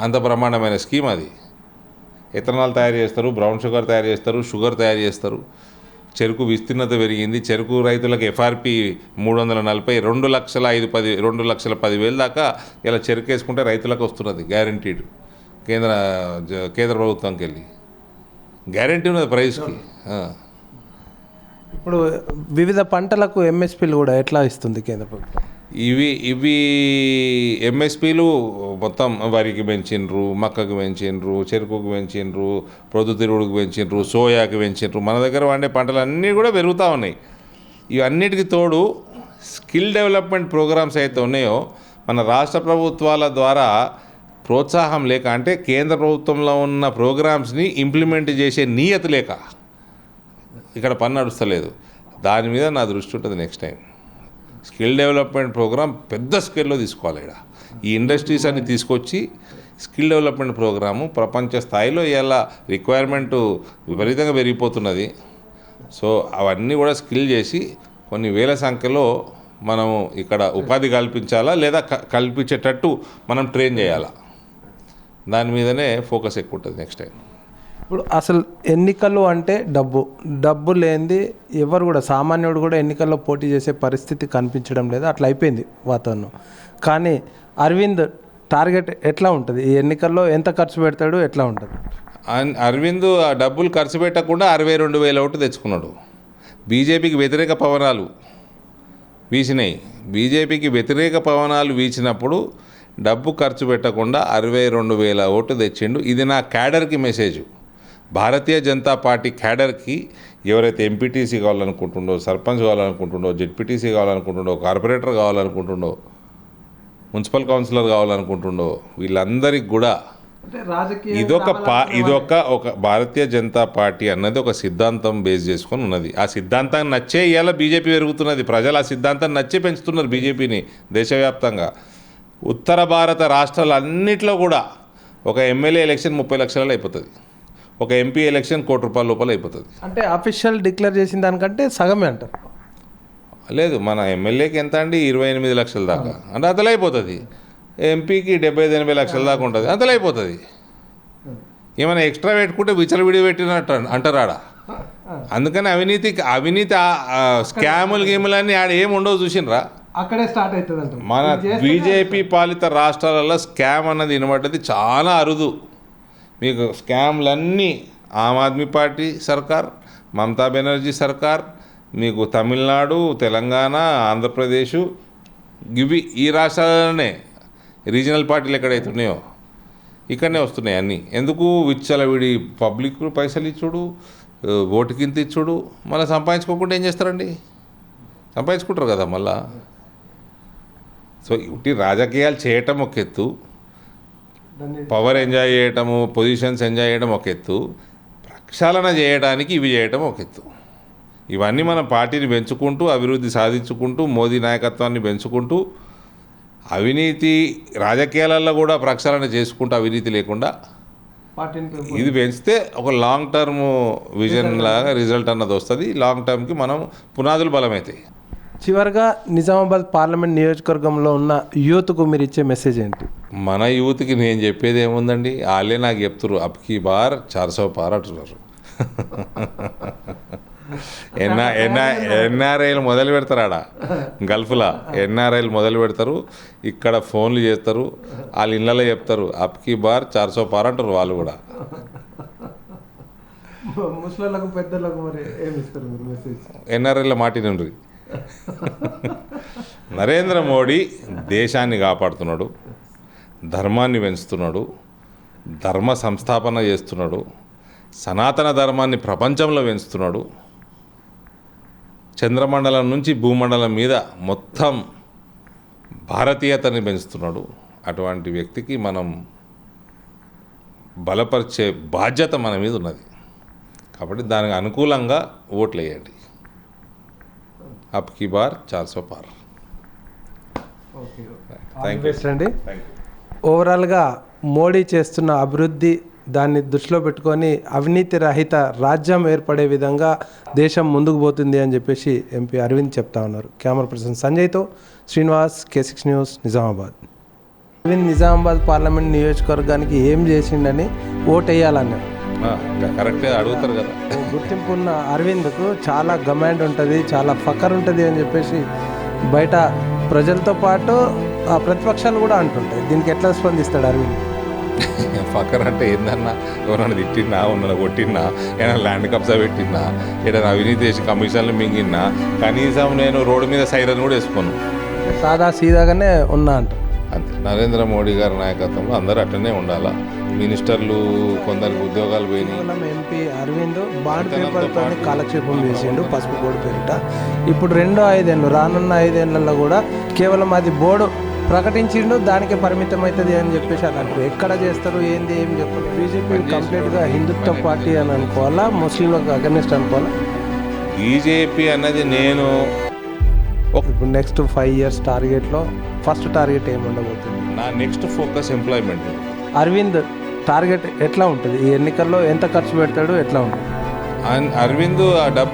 అంత బ్రహ్మాండమైన స్కీమ్ అది. ఎథనాల్ తయారు చేస్తారు, బ్రౌన్ షుగర్ తయారు చేస్తారు, షుగర్ తయారు చేస్తారు. చెరుకు విస్తీర్ణత పెరిగింది. చెరుకు రైతులకు ఎఫ్ఆర్పి 340, 2,10,000 దాకా ఇలా చెరుకు వేసుకుంటే రైతులకు వస్తున్నది గ్యారంటీడ్. కేంద్ర ప్రభుత్వంకి వెళ్ళి గ్యారంటీ ఉన్నది ప్రైస్కి. ఇప్పుడు వివిధ పంటలకు ఎంఎస్పీలు కూడా ఎట్లా ఇస్తుంది కేంద్ర ప్రభుత్వం? ఇవి ఎంఎస్పీలు మొత్తం వరికి పెంచిండ్రు, మక్కకు పెంచిండ్రు, చెరుకుకు పెంచిండ్రు, ప్రొద్దుతిరుగుడుకు పెంచిండ్రు, సోయాకి పెంచిండ్రు. మన దగ్గర వండే పంటలన్నీ కూడా పెరుగుతూ ఉన్నాయి. ఇవన్నిటికి తోడు స్కిల్ డెవలప్మెంట్ ప్రోగ్రామ్స్ అయితే ఉన్నాయో మన రాష్ట్ర ప్రభుత్వాల ద్వారా ప్రోత్సాహం లేక, అంటే కేంద్ర ప్రభుత్వంలో ఉన్న ప్రోగ్రామ్స్ని ఇంప్లిమెంట్ చేసే నియత లేక ఇక్కడ పని నడుస్తలేదు. దాని మీద నా దృష్టి ఉంటుంది. Next time skill development programme పెద్ద స్కేల్లో తీసుకోవాలి. ఇక్కడ ఈ ఇండస్ట్రీస్ అన్ని తీసుకొచ్చి స్కిల్ డెవలప్మెంట్ ప్రోగ్రాము ప్రపంచ స్థాయిలో ఇలా రిక్వైర్మెంటు విపరీతంగా పెరిగిపోతున్నది. సో అవన్నీ కూడా స్కిల్ చేసి కొన్ని వేల సంఖ్యలో మనము ఇక్కడ ఉపాధి కల్పించాలా, లేదా కల్పించేటట్టు మనం ట్రైన్ చేయాలా. దాని మీదనే ఫోకస్ ఎక్కువ ఉంటుంది నెక్స్ట్ టైం. ఇప్పుడు అసలు ఎన్నికలు అంటే డబ్బు లేనిది ఎవరు కూడా, సామాన్యుడు కూడా ఎన్నికల్లో పోటీ చేసే పరిస్థితి కనిపించడం లేదు. అట్లా అయిపోయింది వాతావరణం. కానీ అరవింద్ టార్గెట్ ఎట్లా ఉంటుంది? ఈ ఎన్నికల్లో ఎంత ఖర్చు పెడతాడు, ఎట్లా ఉంటుంది? అరవింద్ ఆ డబ్బులు ఖర్చు పెట్టకుండా 62,000 ఓట్లు తెచ్చుకున్నాడు. బీజేపీకి వ్యతిరేక పవనాలు వీచినాయి. బీజేపీకి వ్యతిరేక పవనాలు వీచినప్పుడు డబ్బు ఖర్చు పెట్టకుండా 62,000 ఓట్లు తెచ్చిండు. ఇది నా క్యాడర్కి మెసేజ్. భారతీయ జనతా పార్టీ క్యాడర్కి ఎవరైతే ఎంపీటీసీ కావాలనుకుంటుండో, సర్పంచ్ కావాలనుకుంటుండో, జెడ్పీటీసీ కావాలనుకుంటుండో, కార్పొరేటర్ కావాలనుకుంటుండో, మున్సిపల్ కౌన్సిలర్ కావాలనుకుంటుండో, వీళ్ళందరికీ కూడా ఇదొక భారతీయ జనతా పార్టీ అన్నది ఒక సిద్ధాంతం బేస్ చేసుకొని ఉన్నది. ఆ సిద్ధాంతాన్ని నచ్చే ఇవాళ బీజేపీ పెరుగుతున్నది. ప్రజలు ఆ సిద్ధాంతాన్ని నచ్చే పెంచుతున్నారు బీజేపీని దేశవ్యాప్తంగా. ఉత్తర భారత రాష్ట్రాలన్నింటిలో కూడా ఒక ఎమ్మెల్యే ఎలక్షన్ 30 లక్షలలో అయిపోతుంది. ఒక ఎంపీ ఎలక్షన్ ₹1,00,00,000 లోపల అయిపోతుంది. అంటే అఫీషియల్ డిక్లేర్ చేసిన దానికంటే సగమే అంటారు. లేదు, మన ఎమ్మెల్యేకి ఎంత అండి? 28 లక్షల దాకా అంటే అంతలో అయిపోతుంది. ఎంపీకి 75-80 లక్షల దాకా ఉంటుంది, అంతలో అయిపోతుంది. ఏమైనా ఎక్స్ట్రా పెట్టుకుంటే విచ్చలవిడి పెట్టినట్టు అంటారాడ. అందుకని అవినీతి స్కాములు గేములన్నీ ఆడ ఏమి ఉండవు. చూసినరా? అక్కడే స్టార్ట్ అవుతుంది. మన బీజేపీ పాలిత రాష్ట్రాలలో స్కామ్ అన్నది వినబడ్డది చాలా అరుదు. మీకు స్కామ్లన్నీ ఆమ్ ఆద్మీ పార్టీ సర్కార్, మమతా బెనర్జీ సర్కార్, మీకు తమిళనాడు, తెలంగాణ, ఆంధ్రప్రదేశ్, ఇవి ఈ రాష్ట్రాలలోనే రీజనల్ పార్టీలు ఎక్కడైతే ఉన్నాయో ఇక్కడనే వస్తున్నాయి అన్నీ. ఎందుకు? విచ్చలవిడి పబ్లిక్ పైసలు ఇచ్చుడు, ఓటుకింత ఇచ్చుడు, మళ్ళీ సంపాదించుకోకుండా ఏం చేస్తారండి? సంపాదించుకుంటారు కదా మళ్ళా. సో ఇటు రాజకీయాలు చేయటం ఒక ఎత్తు, పవర్ ఎంజాయ్ చేయటము, పొజిషన్స్ ఎంజాయ్ చేయడం ఒక ఎత్తు, ప్రక్షాళన చేయడానికి ఇవి చేయటం ఒక ఎత్తు. ఇవన్నీ మన పార్టీని పెంచుకుంటూ, అభివృద్ధి సాధించుకుంటూ, మోదీ నాయకత్వాన్ని పెంచుకుంటూ, అవినీతి రాజకీయాలలో కూడా ప్రక్షాళన చేసుకుంటూ, అవినీతి లేకుండా ఇది పెంచితే ఒక లాంగ్ టర్మ్ విజన్ లాగా రిజల్ట్ అన్నది వస్తుంది. లాంగ్ టర్మ్కి మనం పునాదులు బలమవుతాయి. చివరిగా నిజామాబాద్ పార్లమెంట్ నియోజకవర్గంలో ఉన్న యూత్కు మీరు ఇచ్చే మెసేజ్ ఏంటి? మన యూత్కి నేను చెప్పేది ఏముందండి? వాళ్ళే నాకు చెప్తారు అబ్కి బార్ 400 పార్ అంటున్నారు. ఎన్ఆర్ఐలు మొదలు పెడతారు. ఆడ గల్ఫ్లో ఎన్ఆర్ఐలు మొదలు పెడతారు, ఇక్కడ ఫోన్లు చేస్తారు, వాళ్ళ ఇళ్ళలో చెప్తారు అబ్కి బార్ 400 పార్ అంటారు వాళ్ళు కూడా. ముస్లింలకు పెద్దలకు మరి ఏమి ఇస్తారు మెసేజ్? ఎన్ఆర్ఐల మాటినండ్రి. నరేంద్ర మోడీ దేశాన్ని కాపాడుతున్నాడు, ధర్మాన్ని పెంచుతున్నాడు, ధర్మ సంస్థాపన చేస్తున్నాడు, సనాతన ధర్మాన్ని ప్రపంచంలో పెంచుతున్నాడు, చంద్రమండలం నుంచి భూమండలం మీద మొత్తం భారతీయతని పెంచుతున్నాడు. అటువంటి వ్యక్తికి మనం బలపరిచే బాధ్యత మన మీద ఉన్నది. కాబట్టి దానికి అనుకూలంగా ఓట్లు వేయండి. అబ్కి బార్ 400 పార్. థ్యాంక్ యూ అండి. ఓవరాల్గా మోడీ చేస్తున్న అభివృద్ధి దాన్ని దృష్టిలో పెట్టుకొని అవినీతి రహిత రాజ్యం ఏర్పడే విధంగా దేశం ముందుకు పోతుంది అని చెప్పేసి ఎంపీ అరవింద్ చెప్తా ఉన్నారు. కెమెరా పర్సన్ సంజయ్తో Srinivas, K6 news, Nizamabad. Arvind Nizamabad parliament నియోజకవర్గానికి ఏం చేసిండని ఓటు వేయాలన్నారు. కరెక్టే అడుగుతారు కదా. గుర్తింపు ఉన్న అరవింద్కు చాలా గమాండ్ ఉంటుంది, చాలా ఫకర్ ఉంటుంది అని చెప్పేసి బయట ప్రజలతో పాటు ప్రతిపక్షాలు కూడా అంటుంటాయి. దీనికి ఎట్లా స్పందిస్తాడు అరవింద్? ఫకర్ అంటే ఏందన్నా, ఎవరైనా తిట్టినా, ఉన్నది కొట్టినా, ఏదైనా ల్యాండ్ కబ్జా పెట్టినా, ఏదైనా అవినీతి చేసి కమిషన్లు మింగినా, కనీసం నేను రోడ్డు మీద సైరన్ కూడా వేసుకోను. సాదా సీదాగానే ఉన్నా అంట. అంతే. నరేంద్ర మోడీ గారి నాయకత్వంలో అందరూ అట్లనే ఉండాలా. మినిస్టర్లు కొందరికి ఉద్యోగాలు పోయినాయి. కేవలం ఎంపీ అరవింద్ బాండ్ పేపర్తో కాలక్షేపం చేసిండు పసుపు బోర్డు పేరిట. ఇప్పుడు రానున్న 5 ఏళ్లలో కూడా కేవలం అది బోర్డు ప్రకటించిండు, దానికి పరిమితం అవుతుంది అని చెప్పేసి అని అంటారు. ఎక్కడ చేస్తారు ఏంది ఏం చెప్పారు? బీజేపీ కంప్లీట్గా హిందుత్వ పార్టీ అని అనుకోవాలా, ముస్లింలకు అగెనిస్ట్ అనుకోవాలా? బీజేపీ అన్నది నేను ఇప్పుడు నెక్స్ట్ 5 years టార్గెట్లో ఫస్ట్ టార్గెట్ ఏమి ఉండబోతుంది? నా next focus employment. Arvind target ఎట్లా ఉంటుంది? ఈ ఎన్నికల్లో ఎంత ఖర్చు పెడతాడు, ఎట్లా ఉంటుంది? అరవింద్ ఆ డబ్బు